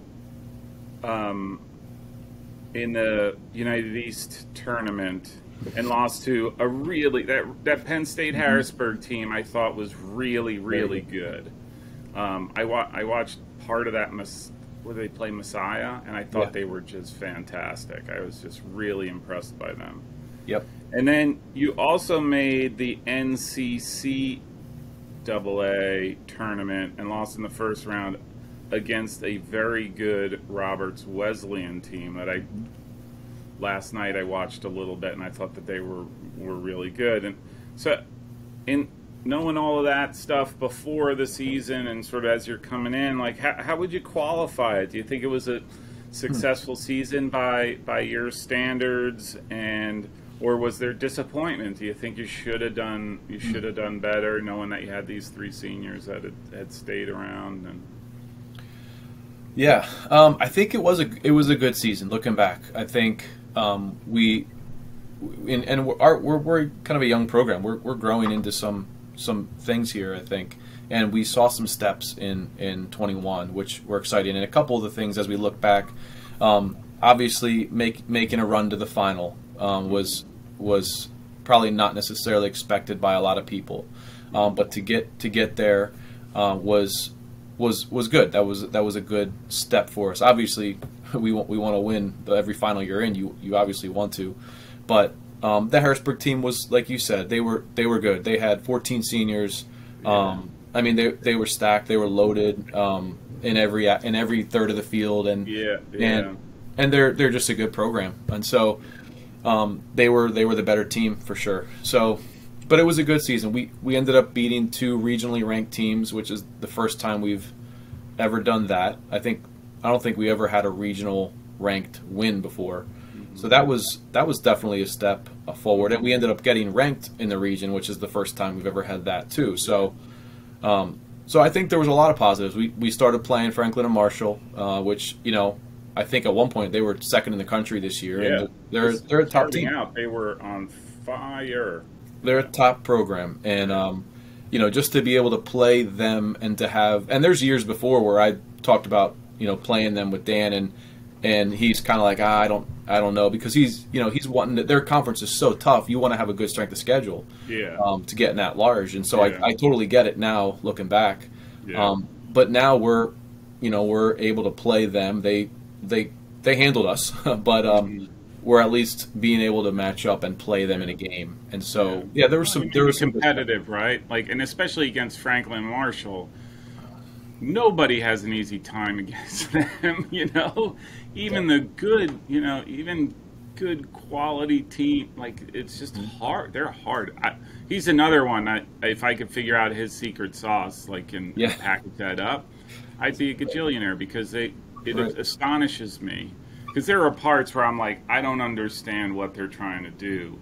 in the United East tournament and lost to a really that Penn State Harrisburg team. I thought was really good. I watched part of that where they play Messiah, and I thought they were just fantastic. I was just really impressed by them. Yep. And then you also made the NCCAA tournament and lost in the first round against a very good Roberts Wesleyan team that last night I watched a little bit, and I thought that they were really good. And so in knowing all of that stuff before the season and sort of as you're coming in, like how would you qualify it? Do you think it was a successful season by your standards, or was there disappointment? Do you think you should have done better, knowing that you had these 3 seniors that had stayed around? And I think it was a good season. Looking back, I think we're kind of a young program. We're growing into some things here, I think, and we saw some steps in 21, which were exciting. And a couple of the things as we look back, obviously making a run to the final was probably not necessarily expected by a lot of people, but to get there was good. That was a good step for us. Obviously, we want to win every final you're in. You obviously want to, but the Harrisburg team was, like you said, they were good. They had 14 seniors. I mean, they were stacked. They were loaded in every third of the field, and they're just a good program. And so they were the better team for sure. So, but it was a good season. We ended up beating 2 regionally ranked teams, which is the first time we've ever done that. I don't think we ever had a regional ranked win before. So that was definitely a step forward, and we ended up getting ranked in the region, which is the first time we've ever had that too. So, I think there was a lot of positives. We started playing Franklin and Marshall, which I think at one point they were second in the country this year. Yeah, and they're a top team. They were on fire. They're a top program, and just to be able to play them and to have, and there's years before where I talked about playing them with Dan, and he's kind of like, I don't know, because he's wanting to, their conference is so tough. You want to have a good strength of schedule, to get in that large, and so I totally get it now looking back. But now we're able to play them. They handled us, but we're at least being able to match up and play them in a game. And so there was some competitive, right? Like, and especially against Franklin and Marshall. Nobody has an easy time against them, even the good, even good quality team. Like, it's just hard. They're hard. He's another one. If I could figure out his secret sauce, and package that up, I'd be a gajillionaire, because it astonishes me. Because there are parts where I'm like, I don't understand what they're trying to do,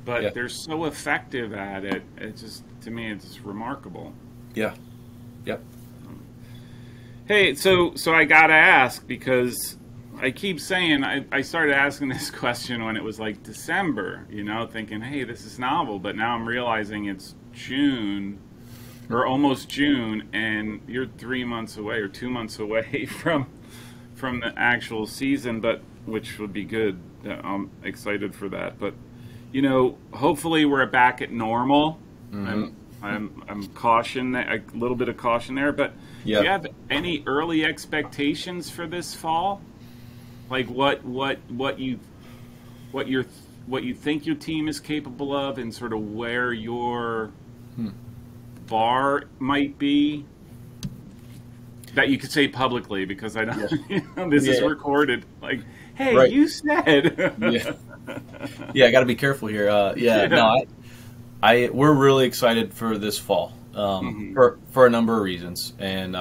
but they're so effective at it. It's just, to me, it's remarkable. Yeah. Yep. Hey, so I gotta ask, because I keep saying, I started asking this question when it was like December, thinking, hey, this is novel, but now I'm realizing it's June, or almost June, and you're 3 months away or 2 months away from the actual season, but which would be good. I'm excited for that. But hopefully we're back at normal. I'm caution, a little bit of caution there, but do you have any early expectations for this fall? Like what you're what you think your team is capable of, and sort of where your bar might be, that you could say publicly, because I don't. This is recorded. Like, hey, you said. I got to be careful here. No, we're really excited for this fall for a number of reasons, and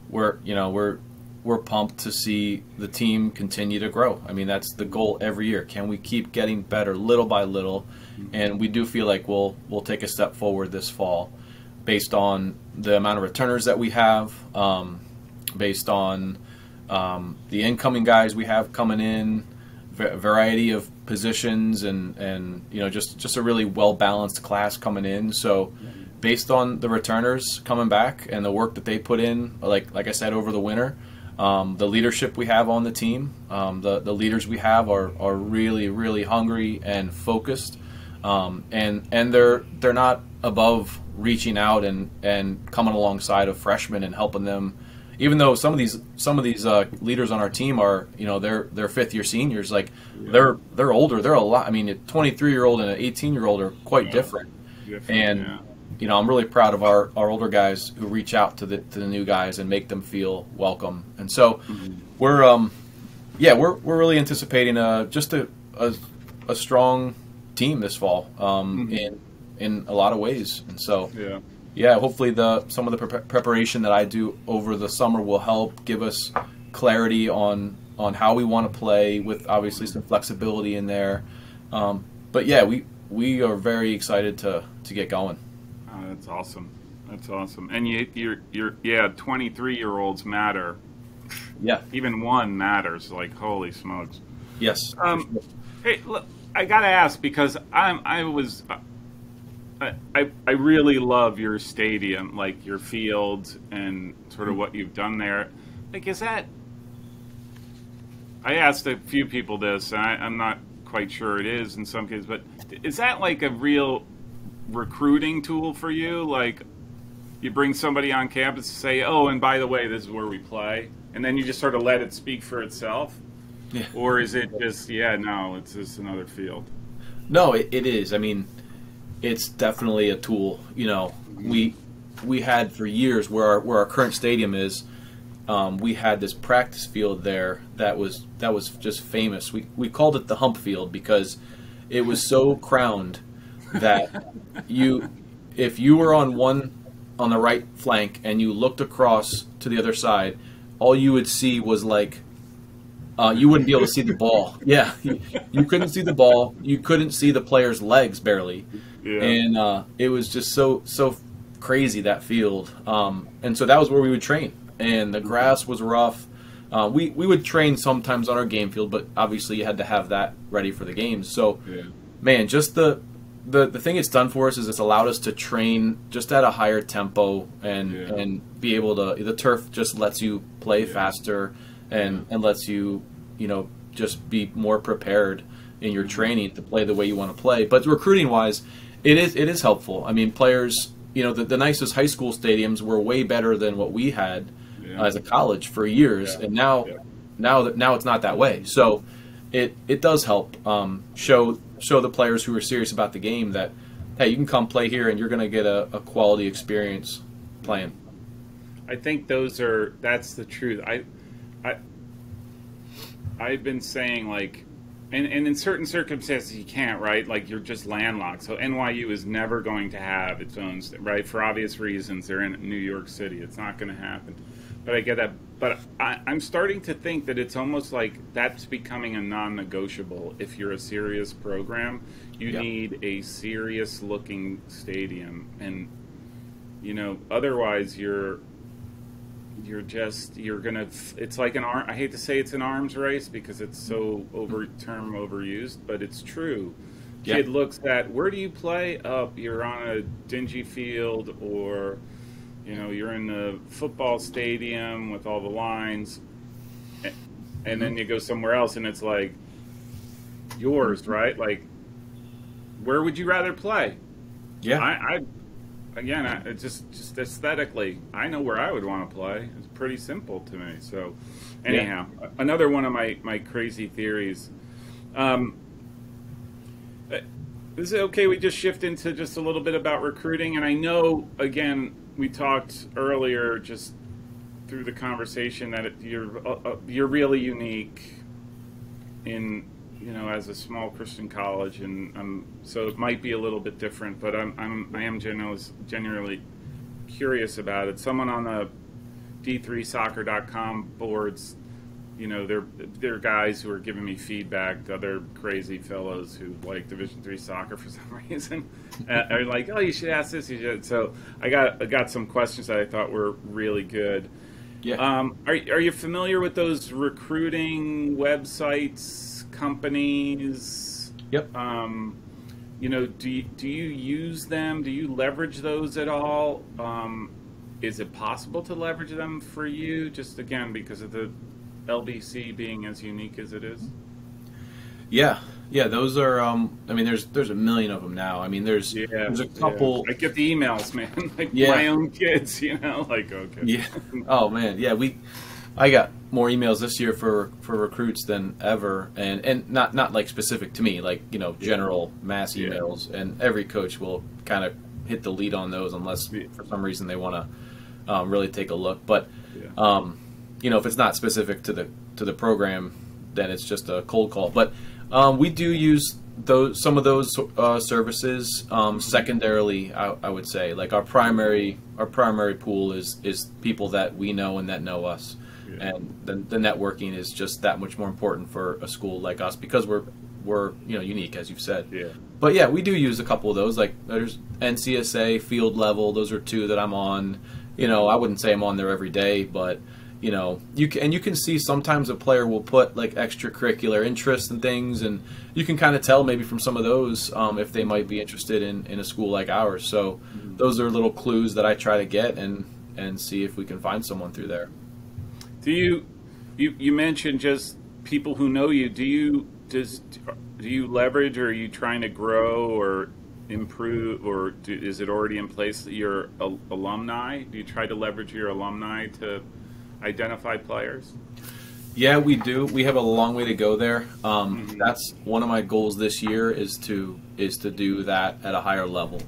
we're pumped to see the team continue to grow. I mean, that's the goal every year. Can we keep getting better little by little? And we do feel like we'll take a step forward this fall, based on the amount of returners that we have, based on the incoming guys we have coming in, variety of positions, and just a really well balanced class coming in. So based on the returners coming back and the work that they put in, like I said, over the winter, the leadership we have on the team, the leaders we have are really, really hungry and focused, and they're not above reaching out and coming alongside of freshmen and helping them. Even though some of these leaders on our team are, they're fifth year seniors, like they're older. They're a lot. I mean, a 23-year-old and an 18-year-old are quite different. And I'm really proud of our older guys who reach out to the new guys and make them feel welcome. And so we're really anticipating just a strong team this fall in a lot of ways. And so hopefully some of the preparation that I do over the summer will help give us clarity on how we want to play, with obviously some flexibility in there. But we are very excited to get going. Oh, that's awesome. That's awesome. And you're 23-year-olds matter. Yeah. Even one matters. Like, holy smokes. Yes. Hey, look, I gotta ask, because I really love your stadium, like your field and sort of what you've done there. Like, is that? I asked a few people this, and I'm not quite sure it is in some cases, but is that like a real recruiting tool for you? Like, you bring somebody on campus to say, oh, and by the way, this is where we play, and then you just sort of let it speak for itself? Yeah. Or is it just, it's just another field? No, it is. I mean, it's definitely a tool. We had for years where our current stadium is, we had this practice field there that was just famous. We called it the Hump Field because it was so crowned that if you were on the right flank and you looked across to the other side, all you would see was like you wouldn't be able to see the ball. Yeah, you couldn't see the ball. You couldn't see the player's legs barely. Yeah. And it was just so crazy, that field. And so that was where we would train. And the grass was rough. We would train sometimes on our game field, but obviously you had to have that ready for the games. So, man, just the thing it's done for us is it's allowed us to train just at a higher tempo and be able to. The turf just lets you play faster and lets you, just be more prepared in your training to play the way you want to play. But recruiting wise, it is helpful. I mean, players, the nicest high school stadiums were way better than what we had as a college for years, and now it's not that way. So it does help show the players who are serious about the game that, hey, you can come play here and you're going to get a quality experience playing. I think that's the truth. I've been saying, like, and in certain circumstances you can't, right? Like, you're just landlocked. So NYU is never going to have its own, right? For obvious reasons, they're in New York City. It's not going to happen. But I get that. But I'm starting to think that it's almost like that's becoming a non-negotiable. If you're a serious program, you need a serious-looking stadium, and otherwise you're gonna. It's like I hate to say it's an arms race because it's so overused, but it's true. Kid looks at, where do you play? Oh, you're on a dingy field, or you're in the football stadium with all the lines, and then you go somewhere else and it's like yours, right? Like, where would you rather play? Yeah, it's just aesthetically, I know where I would want to play. It's pretty simple to me. So anyhow, another one of my crazy theories. Is it okay we just shift into just a little bit about recruiting? And I know, again, we talked earlier just through the conversation that you're really unique in, as a small Christian college, and so it might be a little bit different, but I am genuinely curious about it. Someone on the D3Soccer.com boards, they're guys who are giving me feedback to other crazy fellows who like Division III soccer for some reason. Are like, oh, you should ask this. You should. So I got some questions that I thought were really good. Yeah. Are you familiar with those recruiting websites, companies? Yep. Do you use them? Do you leverage those at all? Is it possible to leverage them for you? Just again because of the LBC being as unique as it is. Yeah. Those are. There's a million of them now. There's a couple. I get the emails, man. Like my own kids, like okay. Yeah. Oh man, yeah. I got more emails this year for recruits than ever, and not like specific to me, like general mass emails, and every coach will kind of hit the lead on those unless for some reason they want to really take a look. But if it's not specific to the program, then it's just a cold call. But we do use some of those services. Secondarily, I would say, like our primary pool is people that we know and that know us, and the networking is just that much more important for a school like us because we're unique, as you've said. Yeah. But yeah, we do use a couple of those. Like there's NCSA field level. Those are two that I'm on. I wouldn't say I'm on there every day, but you can see sometimes a player will put like extracurricular interests and things, and you can kind of tell maybe from some of those if they might be interested in a school like ours. So those are little clues that I try to get and see if we can find someone through there. Do you mentioned just people who know you? Do you leverage, or are you trying to grow or improve, or is it already in place that your alumni? Do you try to leverage your alumni to identify players? Yeah, we do. We have a long way to go there. That's one of my goals this year is to do that at a higher level.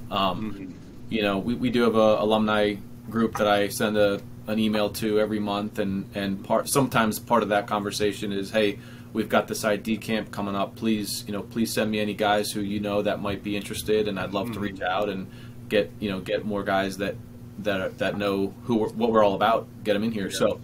We do have a alumni group that I send an email to every month, and sometimes part of that conversation is, hey, we've got this ID camp coming up. Please send me any guys who that might be interested, and I'd love to reach out and get more guys that know what we're all about, get them in here. So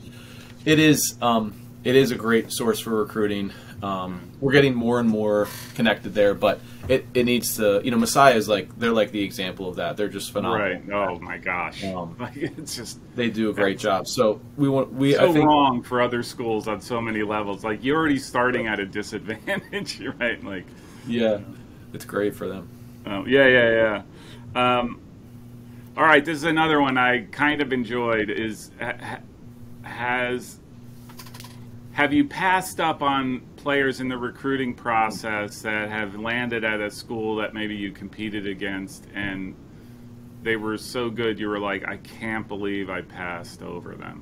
it is a great source for recruiting. We're getting more and more connected there, but it needs to, Messiah is they're like the example of that. They're just phenomenal. Right. Oh my gosh. It's just, they do a great job. So I think, wrong for other schools on so many levels. Like you're already starting at a disadvantage, right? Like, it's great for them. Yeah. All right, this is another one I kind of enjoyed. Have you passed up on players in the recruiting process that have landed at a school that maybe you competed against, and they were so good you were like, I can't believe I passed over them?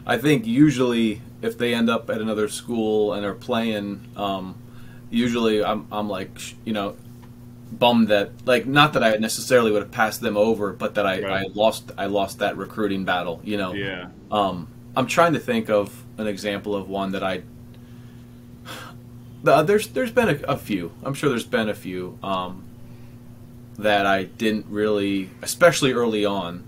I think usually if they end up at another school and are playing, usually I'm like, bummed that, like, not that I necessarily would have passed them over, but that I lost that recruiting battle, Yeah. I'm trying to think of an example of one that there's been a few. I'm sure there's been a few that I didn't really, especially early on,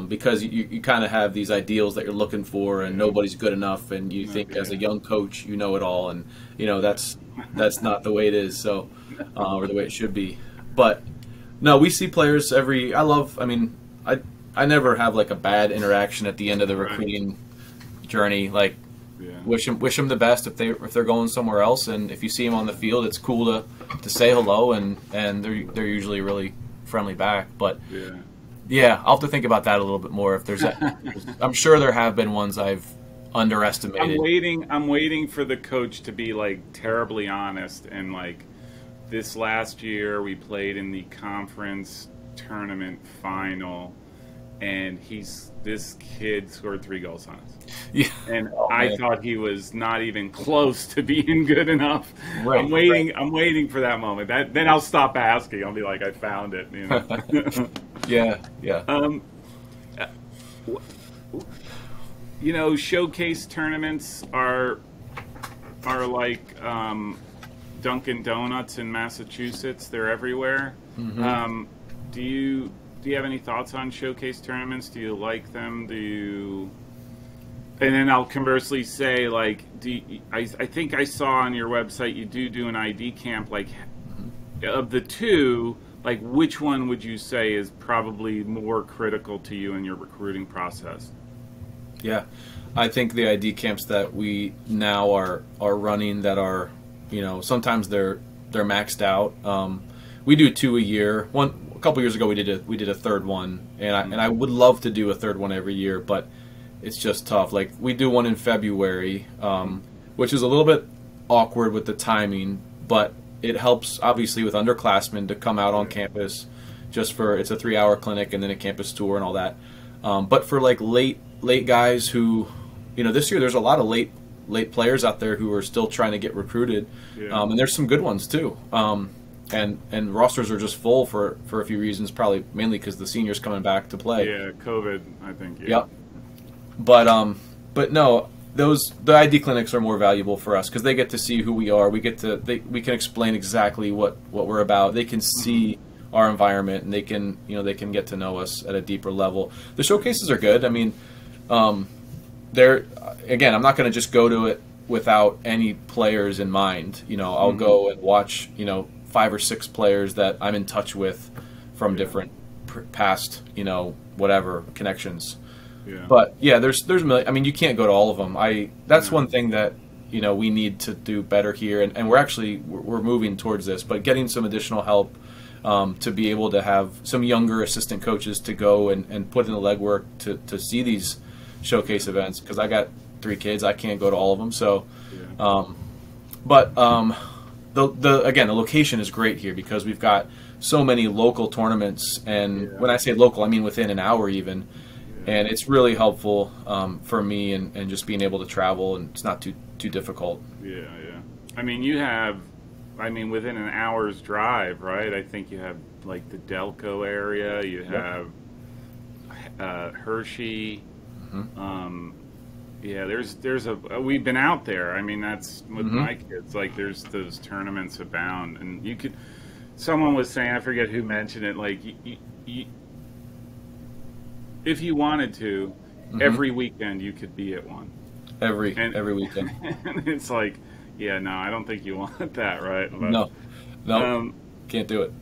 because you kind of have these ideals that you're looking for, and nobody's good enough, and you think as a young coach you know it all, and that's not the way it is, so or the way it should be. But no, we see players I never have like a bad interaction at the end of the recruiting journey. Like, wish them the best if they're going somewhere else, and if you see them on the field, it's cool to say hello, and they're usually really friendly back. But I'll have to think about that a little bit more. If there's I'm sure there have been ones I've underestimated. I'm waiting for the coach to be like terribly honest, and like this last year we played in the conference tournament final, and this kid scored 3 goals on us. Yeah. And I thought he was not even close to being good enough. Right. I'm waiting for that moment. Then I'll stop asking. I'll be like, I found it. You know? Yeah. You know, showcase tournaments are like Dunkin' Donuts in Massachusetts. They're everywhere. Mm-hmm. Do you have any thoughts on showcase tournaments? Do you like them? And then I'll conversely say, like, I think I saw on your website you do an ID camp. Like, of the two, like, which one would you say is probably more critical to you in your recruiting process? Yeah, I think the ID camps that we now are running that are, you know, sometimes they're maxed out. We do 2 a year. A couple years ago we did a third one, and I would love to do a third one every year, but it's just tough. Like, we do one in February, which is a little bit awkward with the timing, but it helps obviously with underclassmen to come out on campus just for, it's a 3-hour clinic and then a campus tour and all that. But for like late guys who, you know, this year there's a lot of late players out there who are still trying to get recruited, and there's some good ones too. And rosters are just full for a few reasons, probably mainly because the seniors coming back to play. Yeah, COVID, I think. Yep. But no, the ID clinics are more valuable for us because they get to see who we are. We can explain exactly what we're about. They can see our environment, and they can get to know us at a deeper level. The showcases are good. I mean, they're, again, I'm not going to just go to it without any players in mind. You know, I'll go and watch, you know, 5 or 6 players that I'm in touch with from different past, you know, whatever connections. Yeah. But yeah, there's I mean, you can't go to all of them. That's one thing that, you know, we need to do better here, and we're moving towards this, but getting some additional help to be able to have some younger assistant coaches to go and put in the legwork to see these showcase events, because I got 3 kids, I can't go to all of them. So, again, the location is great here because we've got so many local tournaments, and when I say local, I mean within an hour even. And it's really helpful for me and just being able to travel, and it's not too difficult. Yeah. I mean, within an hour's drive, right? I think you have like the Delco area. You have Hershey. We've been out there. I mean, that's with my kids. Like, there's those tournaments abound, and someone was saying, I forget who mentioned it. Like, if you wanted to, every weekend you could be at one. Every weekend. And it's like, yeah, no, I don't think you want that, right? But, no, can't do it.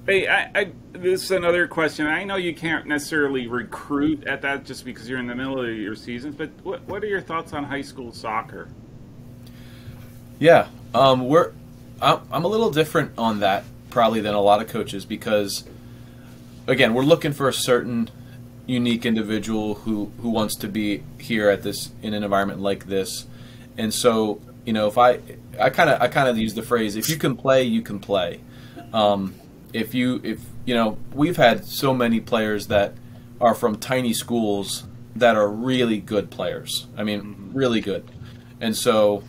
Hey, this is another question. I know you can't necessarily recruit at that just because you're in the middle of your seasons, but what are your thoughts on high school soccer? Yeah, I'm a little different on that probably than a lot of coaches because, again, we're looking for a certain unique individual who wants to be here in an environment like this. And so, you know, if I kind of use the phrase, if you can play, you can play. If you know, we've had so many players that are from tiny schools that are really good players. I mean, really good. And so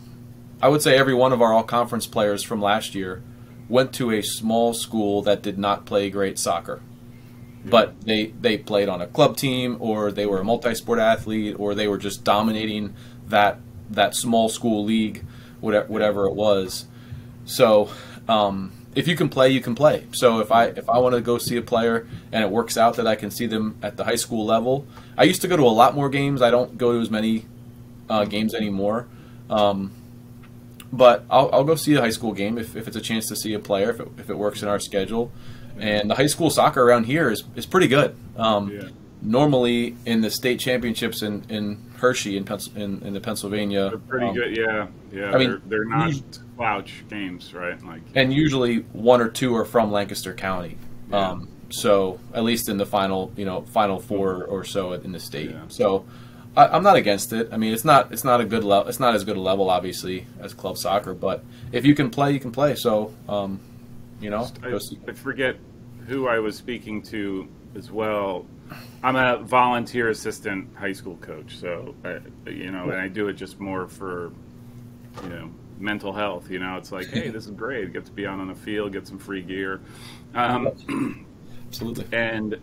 I would say every one of our all-conference players from last year went to a small school that did not play great soccer. But they played on a club team, or they were a multi-sport athlete, or they were just dominating that small school league, whatever it was. So if you can play, you can play. So if I want to go see a player and it works out that I can see them at the high school level, I used to go to a lot more games. I don't go to as many games anymore. But I'll go see a high school game if it's a chance to see a player, if it works in our schedule. And the high school soccer around here is pretty good. Normally in the state championships in Hershey in the Pennsylvania, they're pretty good. Yeah. I mean, they're not slouch games, right? Like, and usually 1 or 2 are from Lancaster County. So at least in the final 4 or so in the state. So I'm not against it. I mean, it's not a good level. It's not as good a level, obviously, as club soccer. But if you can play, you can play. So I forget who I was speaking to as well. I'm a volunteer assistant high school coach, so and I do it just more for mental health. It's like, hey, this is great. Get to be out on the field, get some free gear. Absolutely. And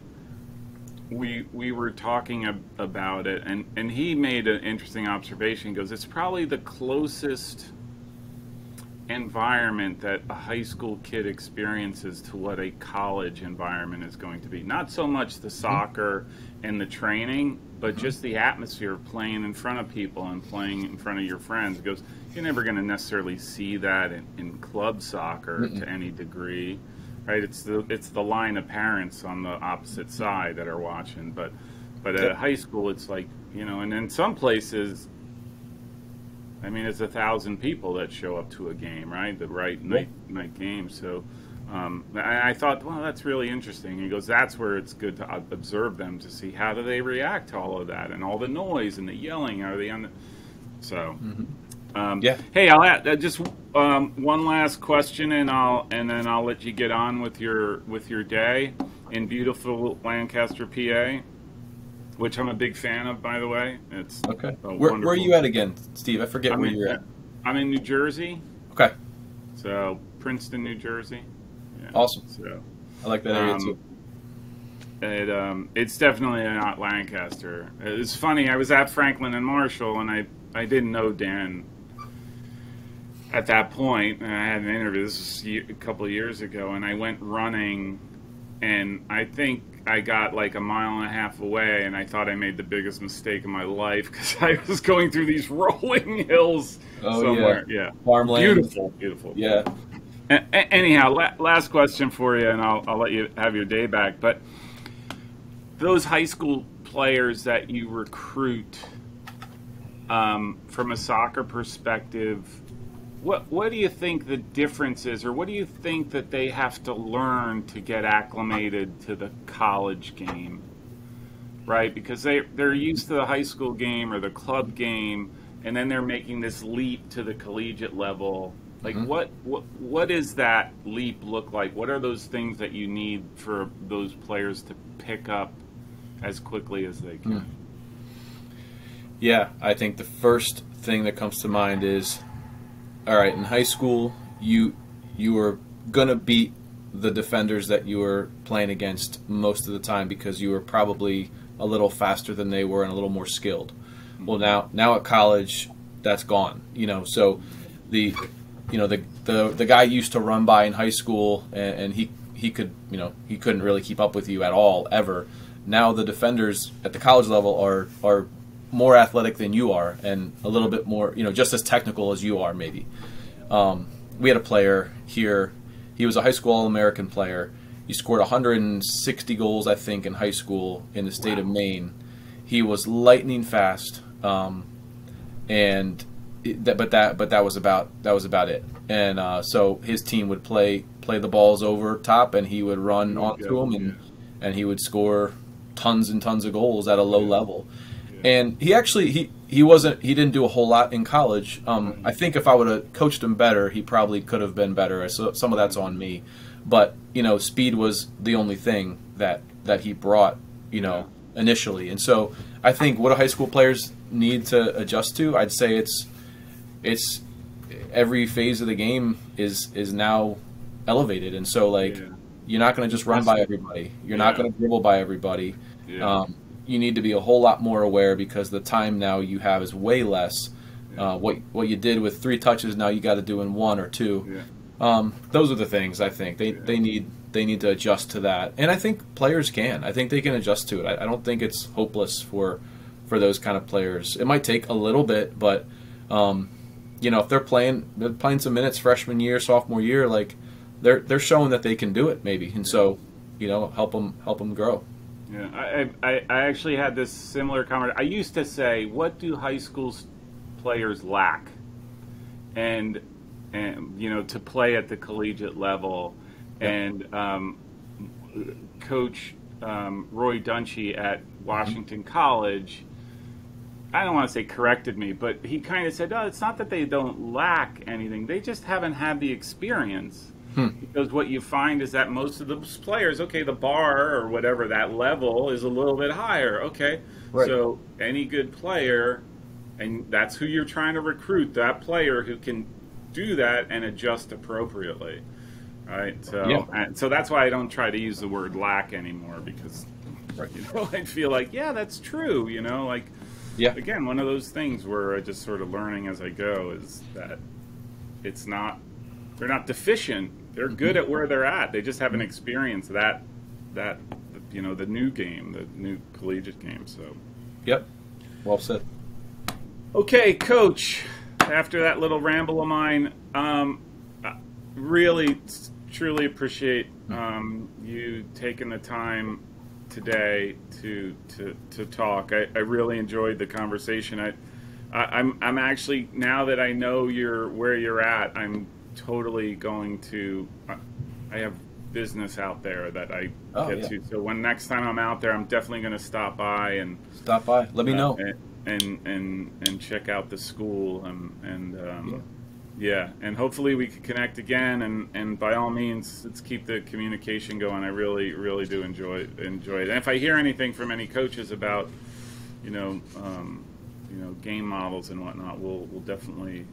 we were talking about it, and he made an interesting observation. He goes, it's probably the closest environment that a high school kid experiences to what a college environment is going to be. Not so much the soccer and the training, but just the atmosphere of playing in front of people and playing in front of your friends. He goes, you're never going to necessarily see that in club soccer to any degree, right? It's the line of parents on the opposite side that are watching, but at high school it's like, and in some places, I mean, it's 1,000 people that show up to a game, right? The night game. So I thought, well, that's really interesting. He goes, that's where it's good to observe them to see how do they react to all of that and all the noise and the yelling. Are they on the... So, hey, I'll add just one last question, and then I'll let you get on with your day in beautiful Lancaster, PA. Which I'm a big fan of, by the way. It's okay. Where are you at again, Steve? I forget where you're at. I'm in New Jersey. Okay. So Princeton, New Jersey. Yeah. Awesome. So I like that area too. It's definitely not Lancaster. It's funny. I was at Franklin and Marshall, and I didn't know Dan at that point. And I had an interview. This was a couple of years ago, and I went running, and I think I got like a mile and a half away, and I thought I made the biggest mistake of my life because I was going through these rolling hills somewhere. Yeah. Farmland. Beautiful. Yeah. Anyhow, last question for you, and I'll let you have your day back. But those high school players that you recruit, from a soccer perspective, what do you think the difference is, or what do you think that they have to learn to get acclimated to the college game, right? Because they're used to the high school game or the club game, and then they're making this leap to the collegiate level. Like, what does that leap look like? What are those things that you need for those players to pick up as quickly as they can? Yeah, I think the first thing that comes to mind is, all right, in high school, you are going to beat the defenders that you were playing against most of the time because you were probably a little faster than they were and a little more skilled. Well, now at college, that's gone. So the guy used to run by in high school, and he couldn't really keep up with you at all ever. Now the defenders at the college level are more athletic than you are, and a little bit more, just as technical as you are, maybe. We had a player here. He was a high school All-American player. He scored 160 goals, I think, in high school in the state of Maine. He was lightning fast, but that was about it. And so his team would play the balls over top, and he would run onto them, and he would score tons and tons of goals at a low level. And he didn't do a whole lot in college. I think if I would have coached him better, he probably could have been better. So some of that's on me. But, speed was the only thing that he brought, initially. And so I think what do high school players need to adjust to? I'd say it's every phase of the game is now elevated. And so, you're not going to just run by everybody. You're not going to dribble by everybody. You need to be a whole lot more aware because the time now you have is way less. What you did with 3 touches now you got to do in 1 or 2. Those are the things I think they need to adjust to that, and I think players can. I think they can adjust to it. I don't think it's hopeless for those kind of players. It might take a little bit, but if they're playing some minutes freshman year, sophomore year, they're showing that they can do it maybe, and so help them grow. Yeah, I actually had this similar comment. I used to say, what do high school players lack? And to play at the collegiate level. And Coach Roy Dunshee at Washington College, I don't want to say corrected me, but he kind of said, it's not that they don't lack anything. They just haven't had the experience. Because what you find is that most of those players, okay, the bar or whatever, that level is a little bit higher. Okay, Right. so any good player, and that's who you're trying to recruit, that player who can do that and adjust appropriately. Right. So, and so that's why I don't try to use the word lack anymore, because I feel like, yeah, that's true. Like, again, one of those things where I just sort of learning as I go is that they're not deficient. They're good at where they're at. They just haven't experienced the new game, the new collegiate game. So, Yep. Well said. Okay, Coach. After that little ramble of mine, really, truly appreciate you taking the time today to talk. I really enjoyed the conversation. I'm actually, now that I know where you're at, I'm totally going to. I have business out there that I get to. So next time I'm out there, I'm definitely going to stop by. Let me know. And check out the school and hopefully we can connect again, and by all means, let's keep the communication going. I really, really do enjoy it. And if I hear anything from any coaches about game models and whatnot, I'll definitely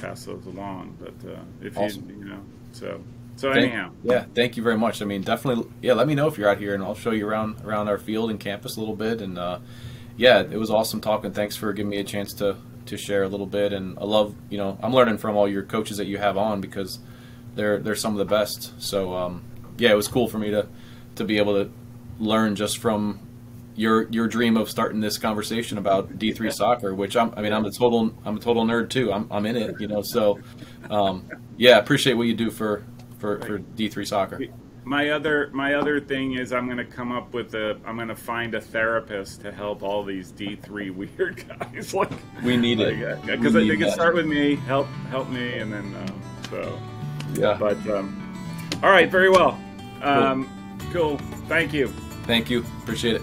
pass those along. But if awesome. Anyhow, thank you very much. I mean, definitely, let me know if you're out here, and I'll show you around our field and campus a little bit. And it was awesome talking. Thanks for giving me a chance to share a little bit. And I love, I'm learning from all your coaches that you have on, because they're some of the best. So it was cool for me to be able to learn just from your dream of starting this conversation about D3 soccer, which I'm a total nerd too. I'm in it, So appreciate what you do for D3 soccer. My other thing is I'm going to find a therapist to help all these D3 weird guys. We need it. Because they can start with me, help me, and then But all right, very well. Cool. Thank you. Thank you. Appreciate it.